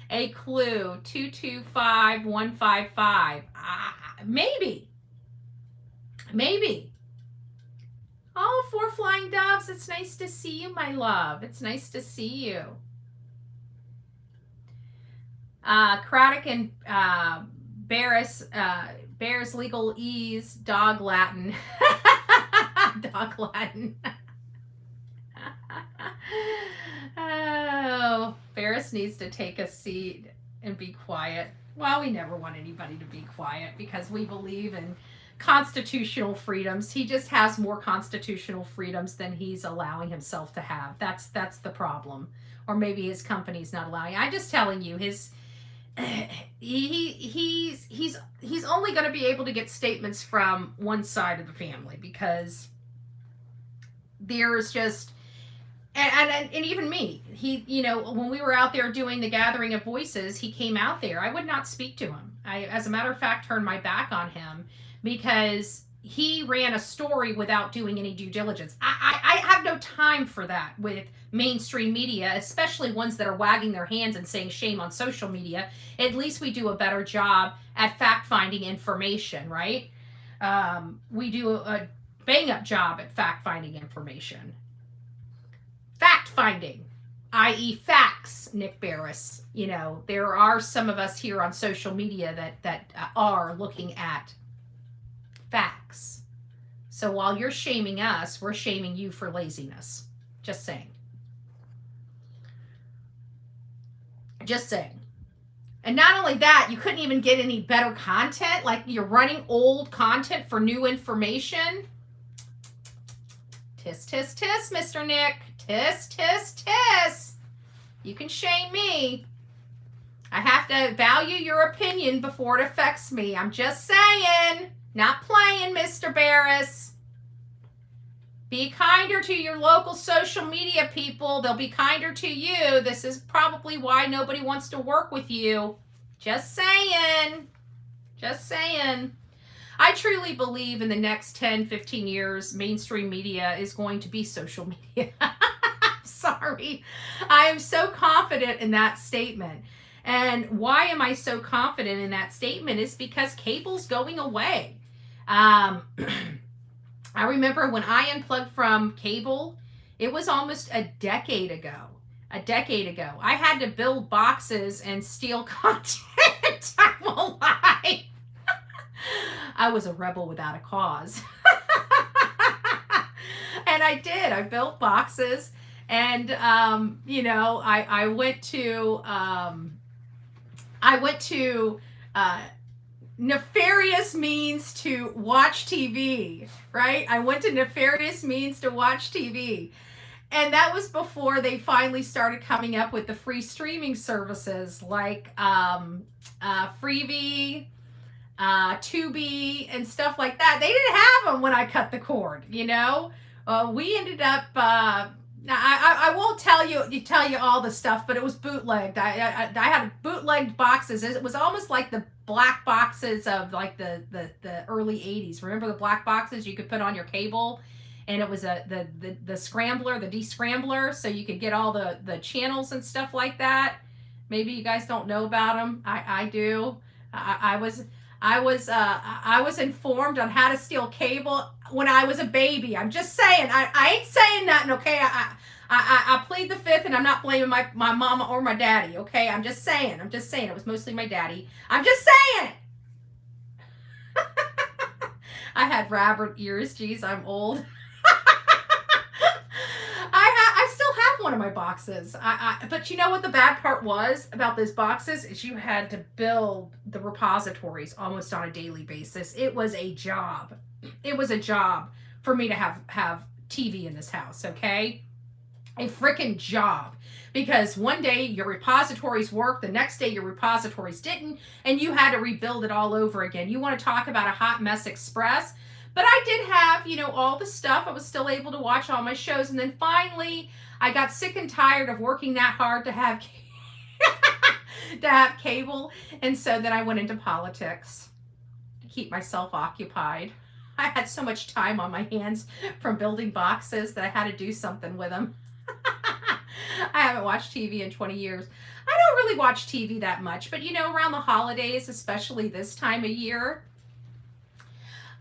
A clue, 225155. Maybe. Oh, 4 flying doves. It's nice to see you, my love. It's nice to see you. Craddock and Beres legal ease, dog Latin. Dog Latin. Oh, Beres needs to take a seat and be quiet. Well, we never want anybody to be quiet because we believe in constitutional freedoms. He just has more constitutional freedoms than he's allowing himself to have. That's the problem. Or maybe his company's not allowing. I'm just telling you, he's only going to be able to get statements from one side of the family because there's just and even me, when we were out there doing the gathering of voices, he came out there. I would not speak to him. I, as a matter of fact, turned my back on him because he ran a story without doing any due diligence. I have no time for that with mainstream media, especially ones that are wagging their hands and saying shame on social media. At least we do a better job at fact-finding information, right? We do a bang-up job at fact-finding information. Fact-finding, i.e. facts, Nick Beres. There are some of us here on social media that are looking at facts. So while you're shaming us, we're shaming you for laziness. Just saying. Just saying. And not only that, you couldn't even get any better content. Like you're running old content for new information. Tisk, tisk, tisk, Mr. Nick. Tisk, tisk, tisk. You can shame me. I have to value your opinion before it affects me. I'm just saying. Not playing, Mr. Beres. Be kinder to your local social media people. They'll be kinder to you. This is probably why nobody wants to work with you. Just saying. Just saying. I truly believe in the next 10, 15 years, mainstream media is going to be social media. I'm sorry. I am so confident in that statement. And why am I so confident in that statement is because cable's going away. I remember when I unplugged from cable, it was almost a decade ago. I had to build boxes and steal content. I won't lie. I was a rebel without a cause. And I did. I built boxes and, I went to nefarious means to watch TV, right? I went to nefarious means to watch TV. And that was before they finally started coming up with the free streaming services like Freevee, Tubi, and stuff like that. They didn't have them when I cut the cord, We ended up... I won't tell you all the stuff, but it was bootlegged. I had bootlegged boxes. It was almost like the black boxes of like the early 80s. Remember the black boxes you could put on your cable? And it was the scrambler, the descrambler, so you could get all the channels and stuff like that. Maybe you guys don't know about them. I do. I was informed on how to steal cable when I was a baby. I'm just saying. I ain't saying nothing, okay? I plead the fifth, and I'm not blaming my mama or my daddy, okay? I'm just saying. It was mostly my daddy. I'm just saying. I had rabbit ears. Geez, I'm old. I still have one of my boxes. But you know what the bad part was about those boxes is you had to build the repositories almost on a daily basis. It was a job. It was a job for me to have TV in this house, okay? A freaking job. because one day your repositories worked, the next day your repositories didn't, and you had to rebuild it all over again. You want to talk about a hot mess express? But I did have, you know, all the stuff. I was still able to watch all my shows. And then finally, I got sick and tired of working that hard to have to have cable. And so then I went into politics to keep myself occupied. I had so much time on my hands from building boxes that I had to do something with them. I haven't watched TV in 20 years. I don't really watch TV that much, but you know, around the holidays, especially this time of year.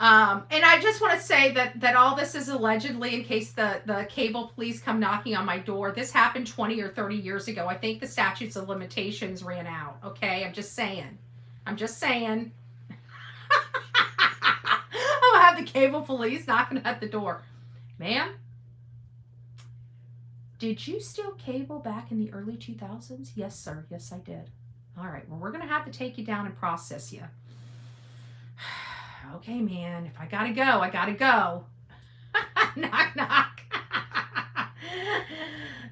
And I just want to say that all this is allegedly, in case the cable police come knocking on my door. This happened 20 or 30 years ago. I think the statutes of limitations ran out. Okay, I'm just saying. I'm just saying. I'll have the cable police knocking at the door. Ma'am, did you steal cable back in the early 2000s? Yes, sir. Yes, I did. All right. Well, we're going to have to take you down and process you. Okay, man. If I got to go, I got to go. Knock, knock.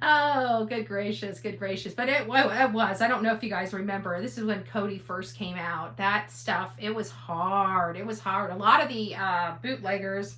Oh, good gracious. Good gracious. But it was. I don't know if you guys remember. This is when Cody first came out. That stuff, it was hard. It was hard. A lot of the bootleggers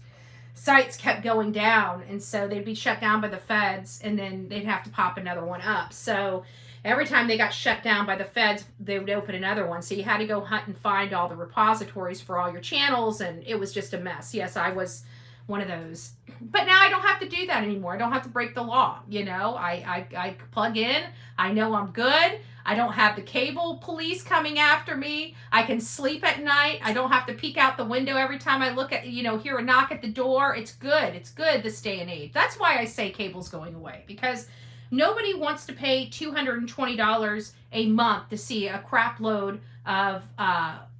sites kept going down, and so they'd be shut down by the feds, and then they'd have to pop another one up. So every time they got shut down by the feds, they would open another one. So you had to go hunt and find all the repositories for all your channels, and it was just a mess. Yes, I was one of those. But now I don't have to do that anymore. I don't have to break the law. You know, I plug in. I know I'm good. I don't have the cable police coming after me. I can sleep at night. I don't have to peek out the window every time I look at, you know, hear a knock at the door. It's good. It's good this day and age. That's why I say cable's going away, because nobody wants to pay $220 a month to see a crap load of,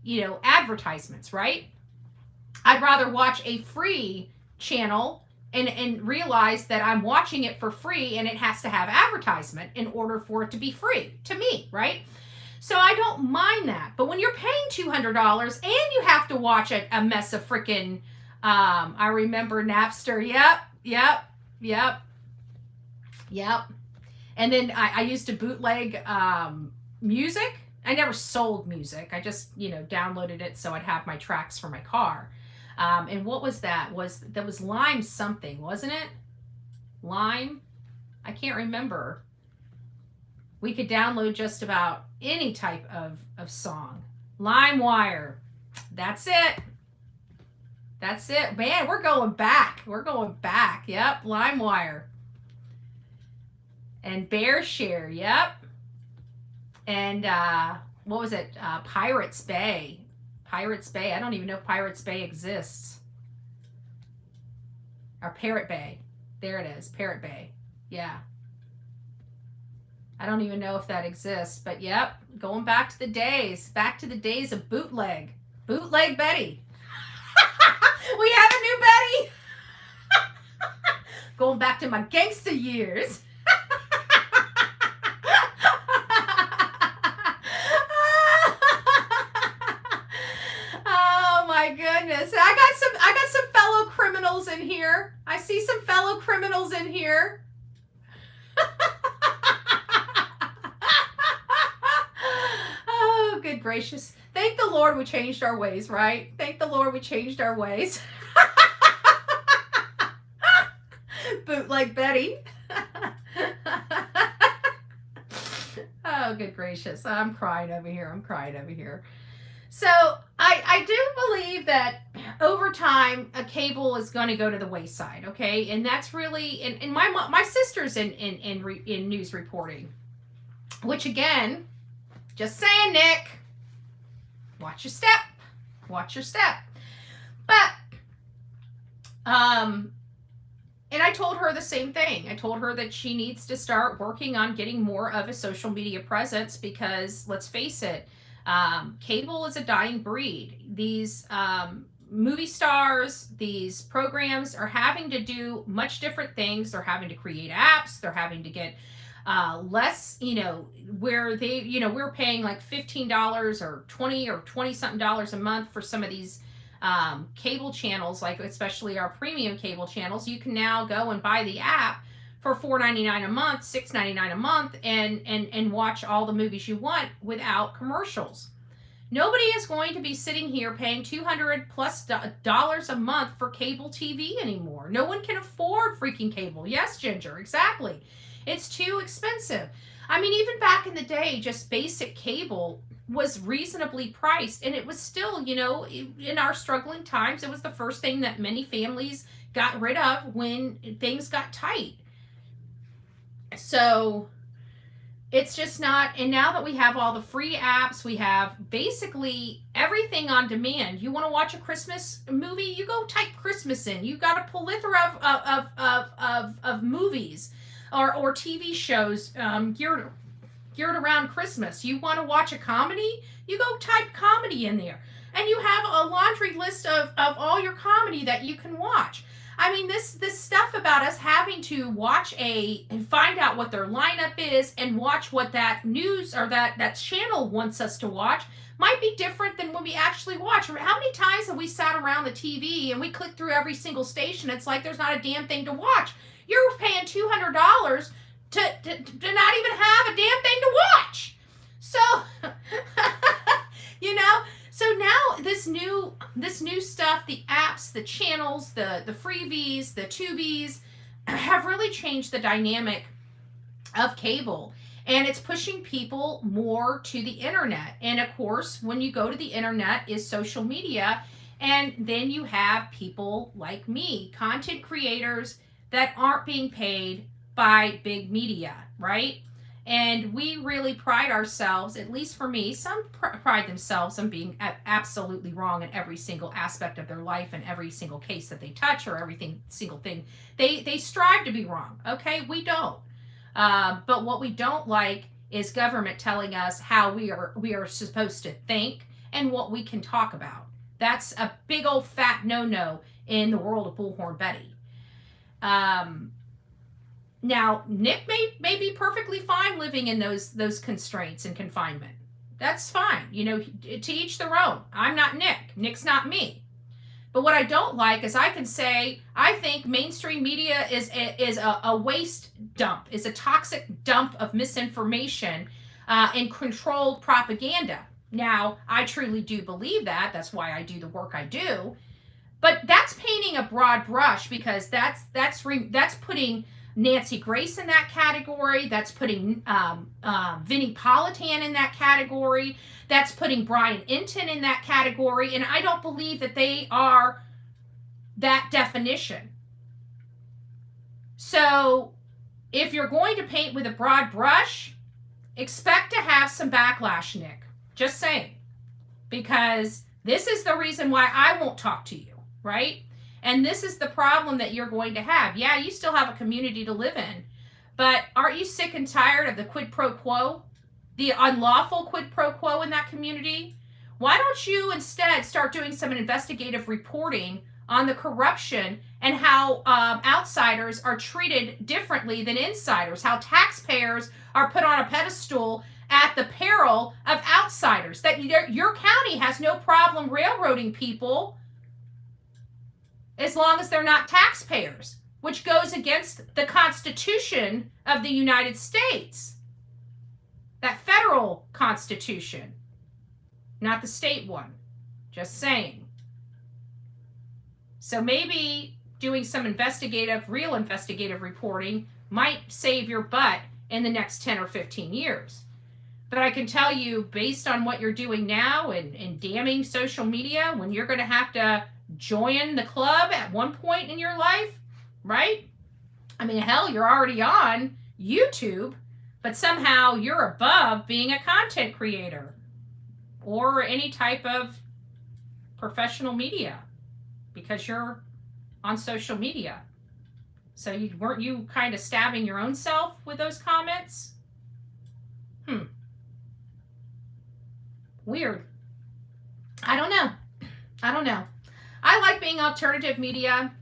you know, advertisements, right? I'd rather watch a free channel and realize that I'm watching it for free, and it has to have advertisement in order for it to be free to me, right? So I don't mind that. But when you're paying $200 and you have to watch a mess of freaking, I remember Napster. Yep. And then I used to bootleg music. I never sold music. I just, you know, downloaded it so I'd have my tracks for my car. And what was that? That was Lime something, wasn't it? Lime? I can't remember. We could download just about any type of song. LimeWire. That's it. That's it. Man, we're going back. We're going back. Yep, LimeWire. And Bear Share, yep. And what was it? Pirates Bay. Pirates Bay. I don't even know if Pirates Bay exists. Or Parrot Bay. There it is. Parrot Bay. Yeah. I don't even know if that exists. But yep. Going back to the days. Back to the days of bootleg. Bootleg Betty. We have a new Betty. Going back to my gangster years. My goodness. I got some fellow criminals in here. I see some fellow criminals in here. Oh, good gracious. Thank the Lord we changed our ways, right? Thank the Lord we changed our ways. Bootleg Betty. Oh, good gracious. I'm crying over here. So I do believe that over time, a cable is going to go to the wayside, okay? And that's really, and my sister's in news reporting, which again, just saying, Nick, watch your step. But, and I told her the same thing. I told her that she needs to start working on getting more of a social media presence, because let's face it, cable is a dying breed. These movie stars, these programs are having to do much different things. They're having to create apps. They're having to get less, you know, where they, you know, we're paying like $15 or $20 something a month for some of these cable channels, like especially our premium cable channels. You can now go and buy the app for $4.99 a month, $6.99 a month, and watch all the movies you want without commercials. Nobody is going to be sitting here paying $200+ a month for cable TV anymore. No one can afford freaking cable. Yes, Ginger, exactly. It's too expensive. I mean, even back in the day, just basic cable was reasonably priced, and it was still, you know, in our struggling times, it was the first thing that many families got rid of when things got tight. So it's just not, and now that we have all the free apps, we have basically everything on demand. You want to watch a Christmas movie, you go type Christmas in. You got a plethora of movies or TV shows geared around Christmas. You want to watch a comedy, you go type comedy in there. And you have a laundry list of all your comedy that you can watch. I mean, this stuff about us having to watch and find out what their lineup is and watch what that news or that channel wants us to watch might be different than when we actually watch. How many times have we sat around the TV and we click through every single station? It's like there's not a damn thing to watch. You're paying $200 to not even have a damn thing to watch. So, you know. So now this new stuff, the apps, the channels, the freebies, the Tubies, have really changed the dynamic of cable. And it's pushing people more to the internet. And of course, when you go to the internet is social media. And then you have people like me, content creators that aren't being paid by big media, right? And we really pride ourselves, at least for me, some pride themselves on being absolutely wrong in every single aspect of their life and every single case that they touch or single thing. They strive to be wrong, okay? We don't. But what we don't like is government telling us how we are supposed to think and what we can talk about. That's a big old fat no-no in the world of Bullhorn Betty. Now, Nick may be perfectly fine living in those constraints and confinement. That's fine. You know, to each their own. I'm not Nick. Nick's not me. But what I don't like is I can say, I think mainstream media is a waste dump, is a toxic dump of misinformation and controlled propaganda. Now, I truly do believe that. That's why I do the work I do. But that's painting a broad brush because that's putting Nancy Grace in that category. That's putting Vinnie Politan in that category. That's putting Brian Inton in that category. And I don't believe that they are that definition. So if you're going to paint with a broad brush, expect to have some backlash, Nick. Just saying. Because this is the reason why I won't talk to you, right? And this is the problem that you're going to have. Yeah, you still have a community to live in, but aren't you sick and tired of the quid pro quo, the unlawful quid pro quo in that community? Why don't you instead start doing some investigative reporting on the corruption and how outsiders are treated differently than insiders, how taxpayers are put on a pedestal at the peril of outsiders, that your county has no problem railroading people as long as they're not taxpayers, which goes against the Constitution of the United States. That federal Constitution, not the state one. Just saying. So maybe doing some real investigative reporting might save your butt in the next 10 or 15 years. But I can tell you, based on what you're doing now and damning social media, when you're going to have to join the club at one point in your life, right? I mean, hell, you're already on YouTube, but somehow you're above being a content creator or any type of professional media because you're on social media. So weren't you kind of stabbing your own self with those comments? Weird. I don't know. I like being alternative media.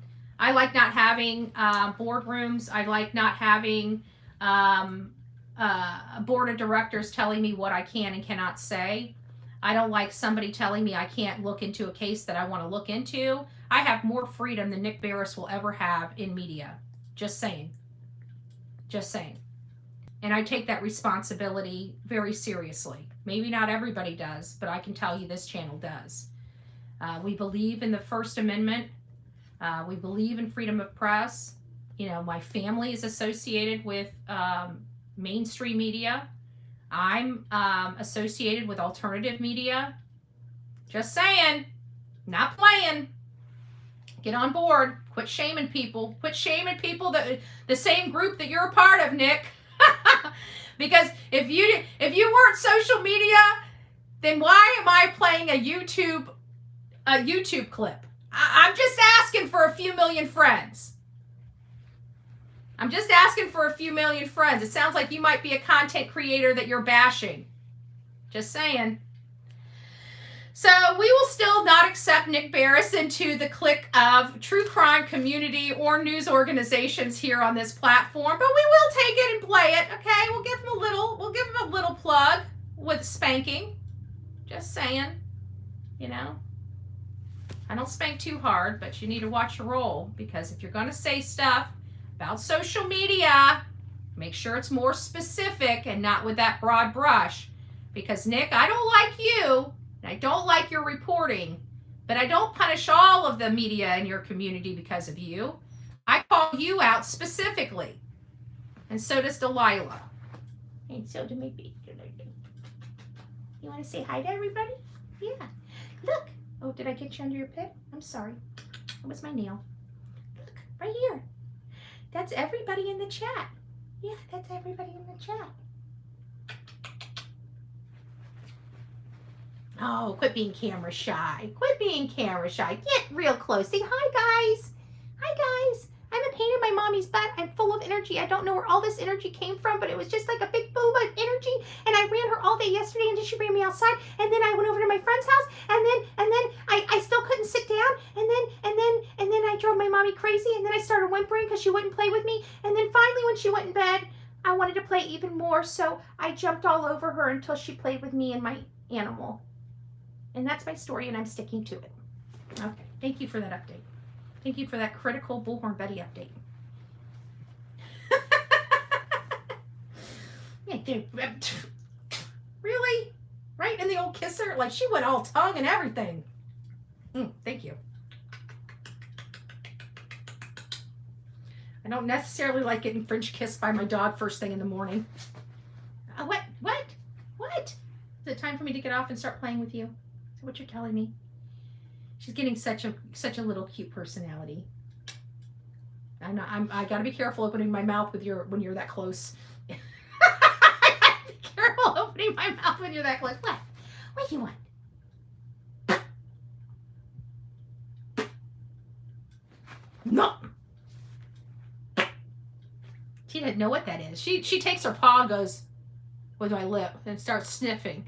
I like not having boardrooms. I like not having a board of directors telling me what I can and cannot say. I don't like somebody telling me I can't look into a case that I want to look into. I have more freedom than Nick Beres will ever have in media. Just saying. Just saying. And I take that responsibility very seriously. Maybe not everybody does, but I can tell you this channel does. We believe in the First Amendment. We believe in freedom of press. You know, my family is associated with mainstream media. I'm associated with alternative media. Just saying. Not playing. Get on board. Quit shaming people. Quit shaming people that the same group that you're a part of, Nick. Because if you weren't social media, then why am I playing a YouTube clip? I'm just asking for a few million friends. I'm just asking for a few million friends. It sounds like you might be a content creator that you're bashing. Just saying. So we will still not accept Nick Beres into the clique of true crime community or news organizations here on this platform, but we will take it and play it. Okay, we'll give him a little plug with spanking. Just saying, you know. I don't spank too hard, but you need to watch your roll, because if you're going to say stuff about social media, make sure it's more specific and not with that broad brush. Because Nick, I don't like you. I don't like your reporting, but I don't punish all of the media in your community because of you. I call you out specifically. And so does Delilah. And so do my baby. You want to say hi to everybody? Yeah. Look. Oh, did I get you under your pit? I'm sorry. It was my nail. Look, right here. That's everybody in the chat. Yeah, that's everybody in the chat. Oh, quit being camera shy. Quit being camera shy. Get real close. Say hi, guys. Hi, guys. I'm a pain in my mommy's butt. I'm full of energy. I don't know where all this energy came from, but it was just like a big boob of energy. And I ran her all day yesterday, and then she ran me outside. And then I went over to my friend's house, and then I still couldn't sit down. And then I drove my mommy crazy. And then I started whimpering because she wouldn't play with me. And then finally, when she went in bed, I wanted to play even more. So I jumped all over her until she played with me and my animal. And that's my story, and I'm sticking to it. Okay, thank you for that update. Thank you for that critical Bullhorn Betty update. Really? Right in the old kisser? Like, she went all tongue and everything. Thank you. I don't necessarily like getting French kissed by my dog first thing in the morning. What? Is it time for me to get off and start playing with you? Is that what you're telling me? She's getting such a little cute personality. I gotta be careful opening my mouth when you're that close. I gotta be careful opening my mouth when you're that close. What do you want? No. She didn't know what that is. She takes her paw and goes with my lip and starts sniffing.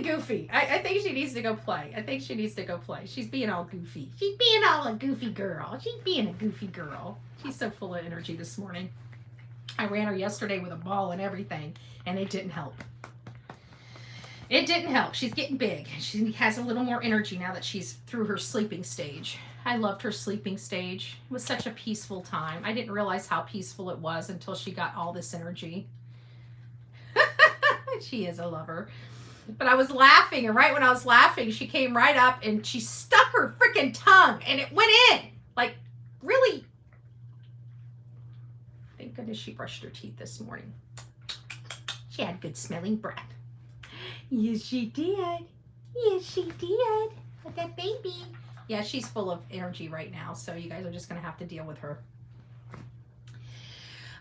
Goofy. I think she needs to go play. She's being all goofy. She's being all a goofy girl. She's so full of energy this morning. I ran her yesterday with a ball and everything, and it didn't help. She's getting big. She has a little more energy now that she's through her sleeping stage. I loved her sleeping stage. It was such a peaceful time. I didn't realize how peaceful it was until she got all this energy. She is a lover. But I was laughing, and right when I was laughing, she came right up and she stuck her freaking tongue, and it went in. Like, really? Thank goodness she brushed her teeth this morning. She had good smelling breath. Yes, she did. With that baby. Yeah, she's full of energy right now, so you guys are just going to have to deal with her.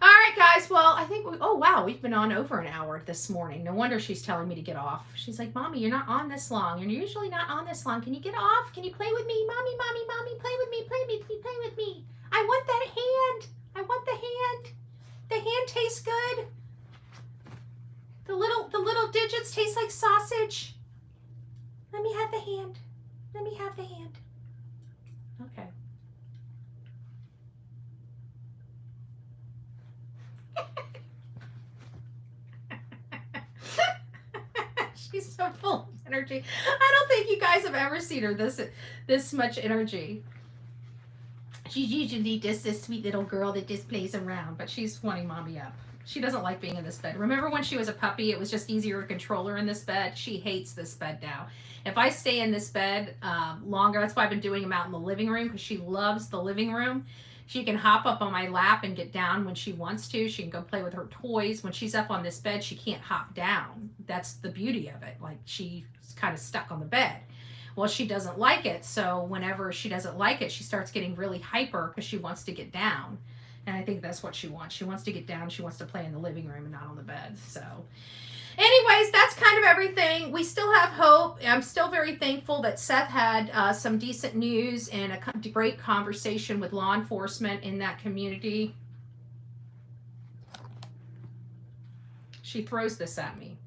All right, guys. Well, I think we've been on over an hour this morning. No wonder she's telling me to get off. She's like, Mommy, you're not on this long. You're usually not on this long. Can you get off? Can you play with me? Mommy, play with me. I want that hand. The hand tastes good. The little digits taste like sausage. Let me have the hand. Okay. She's so full of energy. I don't think you guys have ever seen her this much energy. She's usually just this sweet little girl that just plays around, but she's wanting mommy up. She doesn't like being in this bed. Remember when she was a puppy, it was just easier to control her in this bed? She hates this bed now. If I stay in this bed longer, that's why I've been doing them out in the living room, because she loves the living room. She can hop up on my lap and get down when she wants to. She can go play with her toys. When she's up on this bed, she can't hop down. That's the beauty of it. Like, she's kind of stuck on the bed. Well, she doesn't like it. So whenever she doesn't like it, she starts getting really hyper because she wants to get down. And I think that's what she wants. She wants to get down. She wants to play in the living room and not on the bed. So anyways, that's kind of everything. We still have hope. I'm still very thankful that Seth had some decent news and a great conversation with law enforcement in that community. She throws this at me.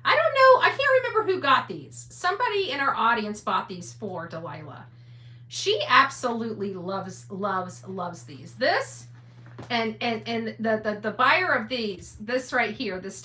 I don't know. I can't remember who got these. Somebody in our audience bought these for Delilah. She absolutely loves these. This and the buyer of these, this right here, this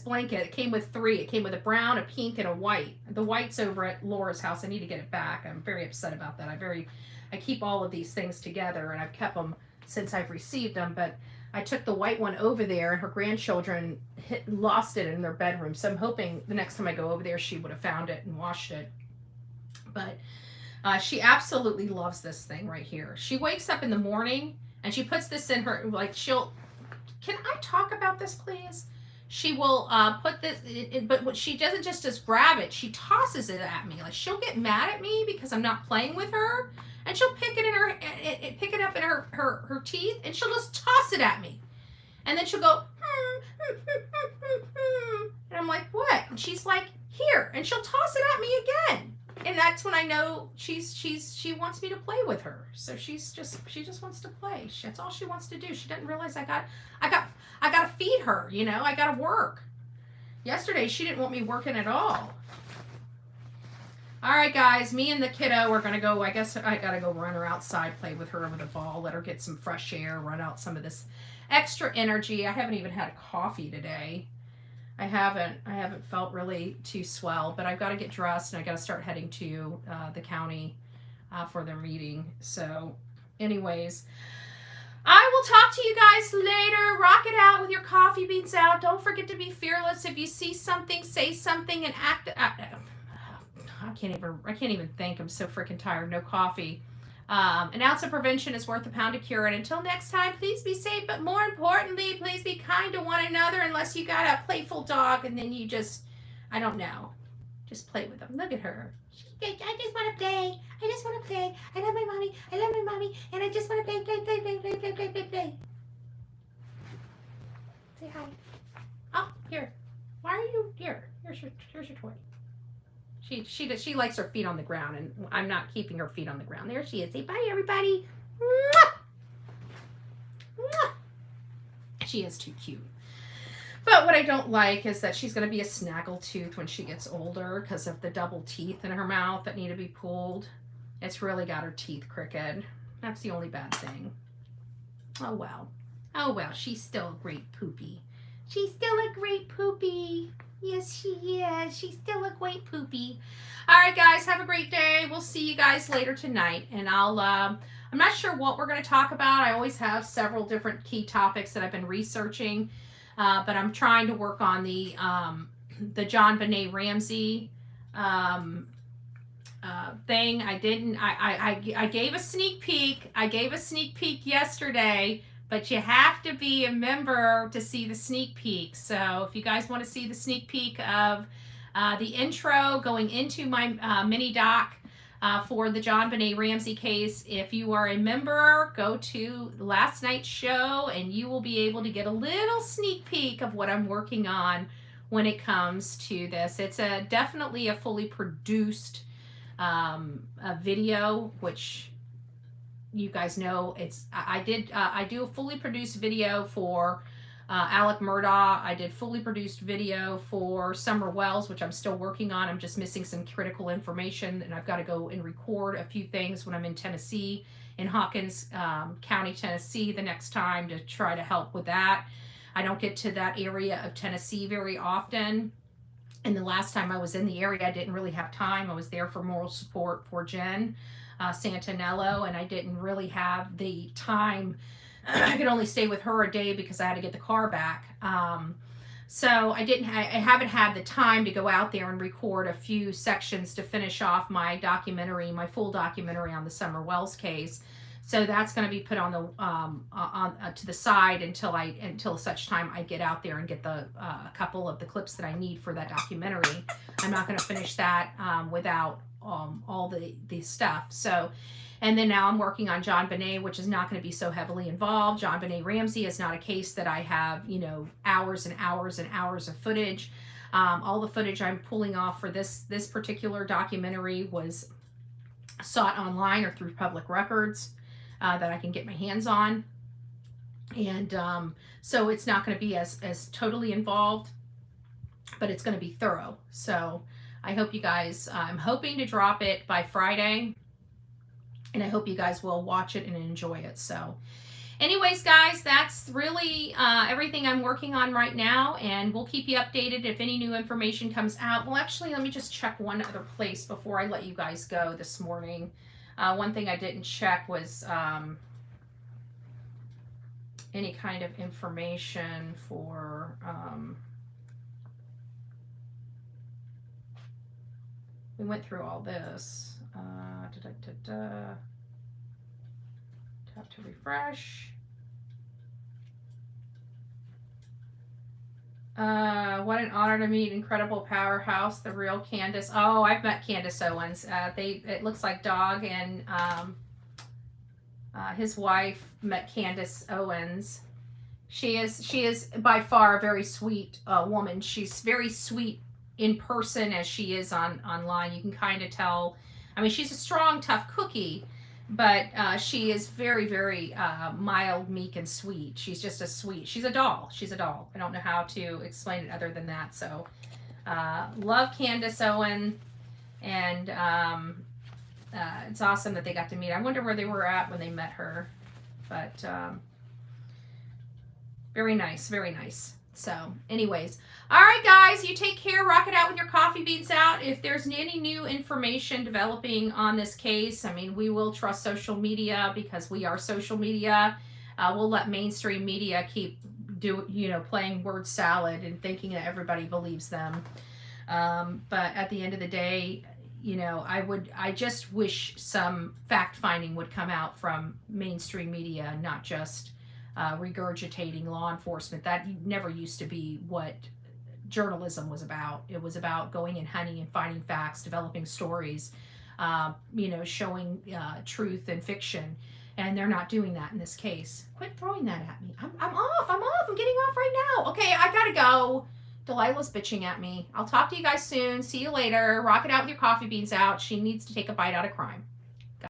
blanket, it came with 3. It came with a brown, a pink, and a white. The white's over at Laura's house. I need to get it back. I'm very upset about that. I keep all of these things together, and I've kept them since I've received them, but I took the white one over there, and her grandchildren lost it in their bedroom. So I'm hoping the next time I go over there, she would have found it and washed it. But she absolutely loves this thing right here. She wakes up in the morning and she puts this in her, like, can I talk about this, please? She will put this, but what she doesn't just grab it, she tosses it at me. Like, she'll get mad at me because I'm not playing with her, and she'll pick it up in her teeth, and she'll just toss it at me. And then she'll go, and I'm like, what? And she's like, here, and she'll toss it at me again. And that's when I know she wants me to play with her. So she just wants to play. That's all she wants to do. She doesn't realize I gotta feed her, you know, I gotta work. Yesterday she didn't want me working at all. All right, guys, me and the kiddo are gonna go. I guess I gotta go run her outside, play with her with a ball, let her get some fresh air, run out some of this extra energy. I haven't even had a coffee today. I haven't felt really too swell, but I've got to get dressed and I got to start heading to the county for their meeting. So anyways, I will talk to you guys later. Rock it out with your coffee beans out. Don't forget to be fearless. If you see something, say something and act. I can't even think. I'm so freaking tired. No coffee. An ounce of prevention is worth a pound of cure. And until next time, please be safe. But more importantly, please be kind to one another, unless you got a playful dog and then you just, I don't know, just play with them. Look at her. I just want to play. I just want to play. I love my mommy. I love my mommy. And I just want to play. Say hi. Oh, here. Why are you here? Here's your toy. She likes her feet on the ground, and I'm not keeping her feet on the ground. There she is. Say bye, everybody. Mwah! Mwah! She is too cute. But what I don't like is that she's going to be a snaggletooth when she gets older because of the double teeth in her mouth that need to be pulled. It's really got her teeth crooked. That's the only bad thing. Oh, well. Oh, well. She's still a great poopy. She's still a great poopy. Yes, she is. She's still a great poopy. All right, guys, have a great day. We'll see you guys later tonight. And I'm not sure what we're going to talk about. I always have several different key topics that I've been researching, but I'm trying to work on the John Benet Ramsey thing. I gave a sneak peek. I gave a sneak peek yesterday. But you have to be a member to see the sneak peek. So if you guys want to see the sneak peek of the intro going into my mini doc for the John Benet Ramsey case, if you are a member, go to last night's show and you will be able to get a little sneak peek of what I'm working on when it comes to this. It's definitely a fully produced a video, which you guys know I do a fully produced video for Alec Murdaugh. I did fully produced video for Summer Wells, which I'm still working on. I'm just missing some critical information, and I've got to go and record a few things when I'm in Tennessee, in Hopkins County, Tennessee, the next time to try to help with that. I don't get to that area of Tennessee very often. And the last time I was in the area, I didn't really have time. I was there for moral support for Jen Santinello, and I didn't really have the time. I could only stay with her a day because I had to get the car back. So I haven't had the time to go out there and record a few sections to finish off my documentary, my full documentary on the Summer Wells case. So that's going to be put on the to the side until such time I get out there and get the couple of the clips that I need for that documentary. I'm not going to finish that without all the stuff. So, and then now I'm working on John Bonet, which is not going to be so heavily involved. John Bonet Ramsey is not a case that I have, hours and hours and hours of footage. All the footage I'm pulling off for this particular documentary was sought online or through public records that I can get my hands on. And so it's not going to be as totally involved, but it's going to be thorough. So I hope you guys, I'm hoping to drop it by Friday. And I hope you guys will watch it and enjoy it. So anyways, guys, that's really everything I'm working on right now. And we'll keep you updated if any new information comes out. Well, actually, let me just check one other place before I let you guys go this morning. One thing I didn't check was any kind of information for... we went through all this. Tap to refresh. What an honor to meet incredible powerhouse, the real Candace. Oh, I've met Candace Owens. It looks like Dog and his wife met Candace Owens. She is by far a very sweet woman. She's very sweet in person as she is online. You can kind of tell. I mean, she's a strong, tough cookie, but she is very, very mild, meek, and sweet. She's just she's a doll. She's a doll. I don't know how to explain it other than that. So love Candace Owen, and it's awesome that they got to meet. I wonder where they were at when they met her, but very nice, very nice. So anyways, all right, guys, you take care. Rock it out with your coffee beans out. If there's any new information developing on this case, I mean, we will trust social media because we are social media. We'll let mainstream media keep playing word salad and thinking that everybody believes them. But at the end of the day, I just wish some fact finding would come out from mainstream media, not just regurgitating law enforcement. That never used to be what journalism was about. It was about going and hunting and finding facts, developing stories, showing truth and fiction. And they're not doing that in this case. Quit throwing that at me. I'm off. I'm getting off right now. Okay, I gotta go. Delilah's bitching at me. I'll talk to you guys soon. See you later. Rock it out with your coffee beans out. She needs to take a bite out of crime.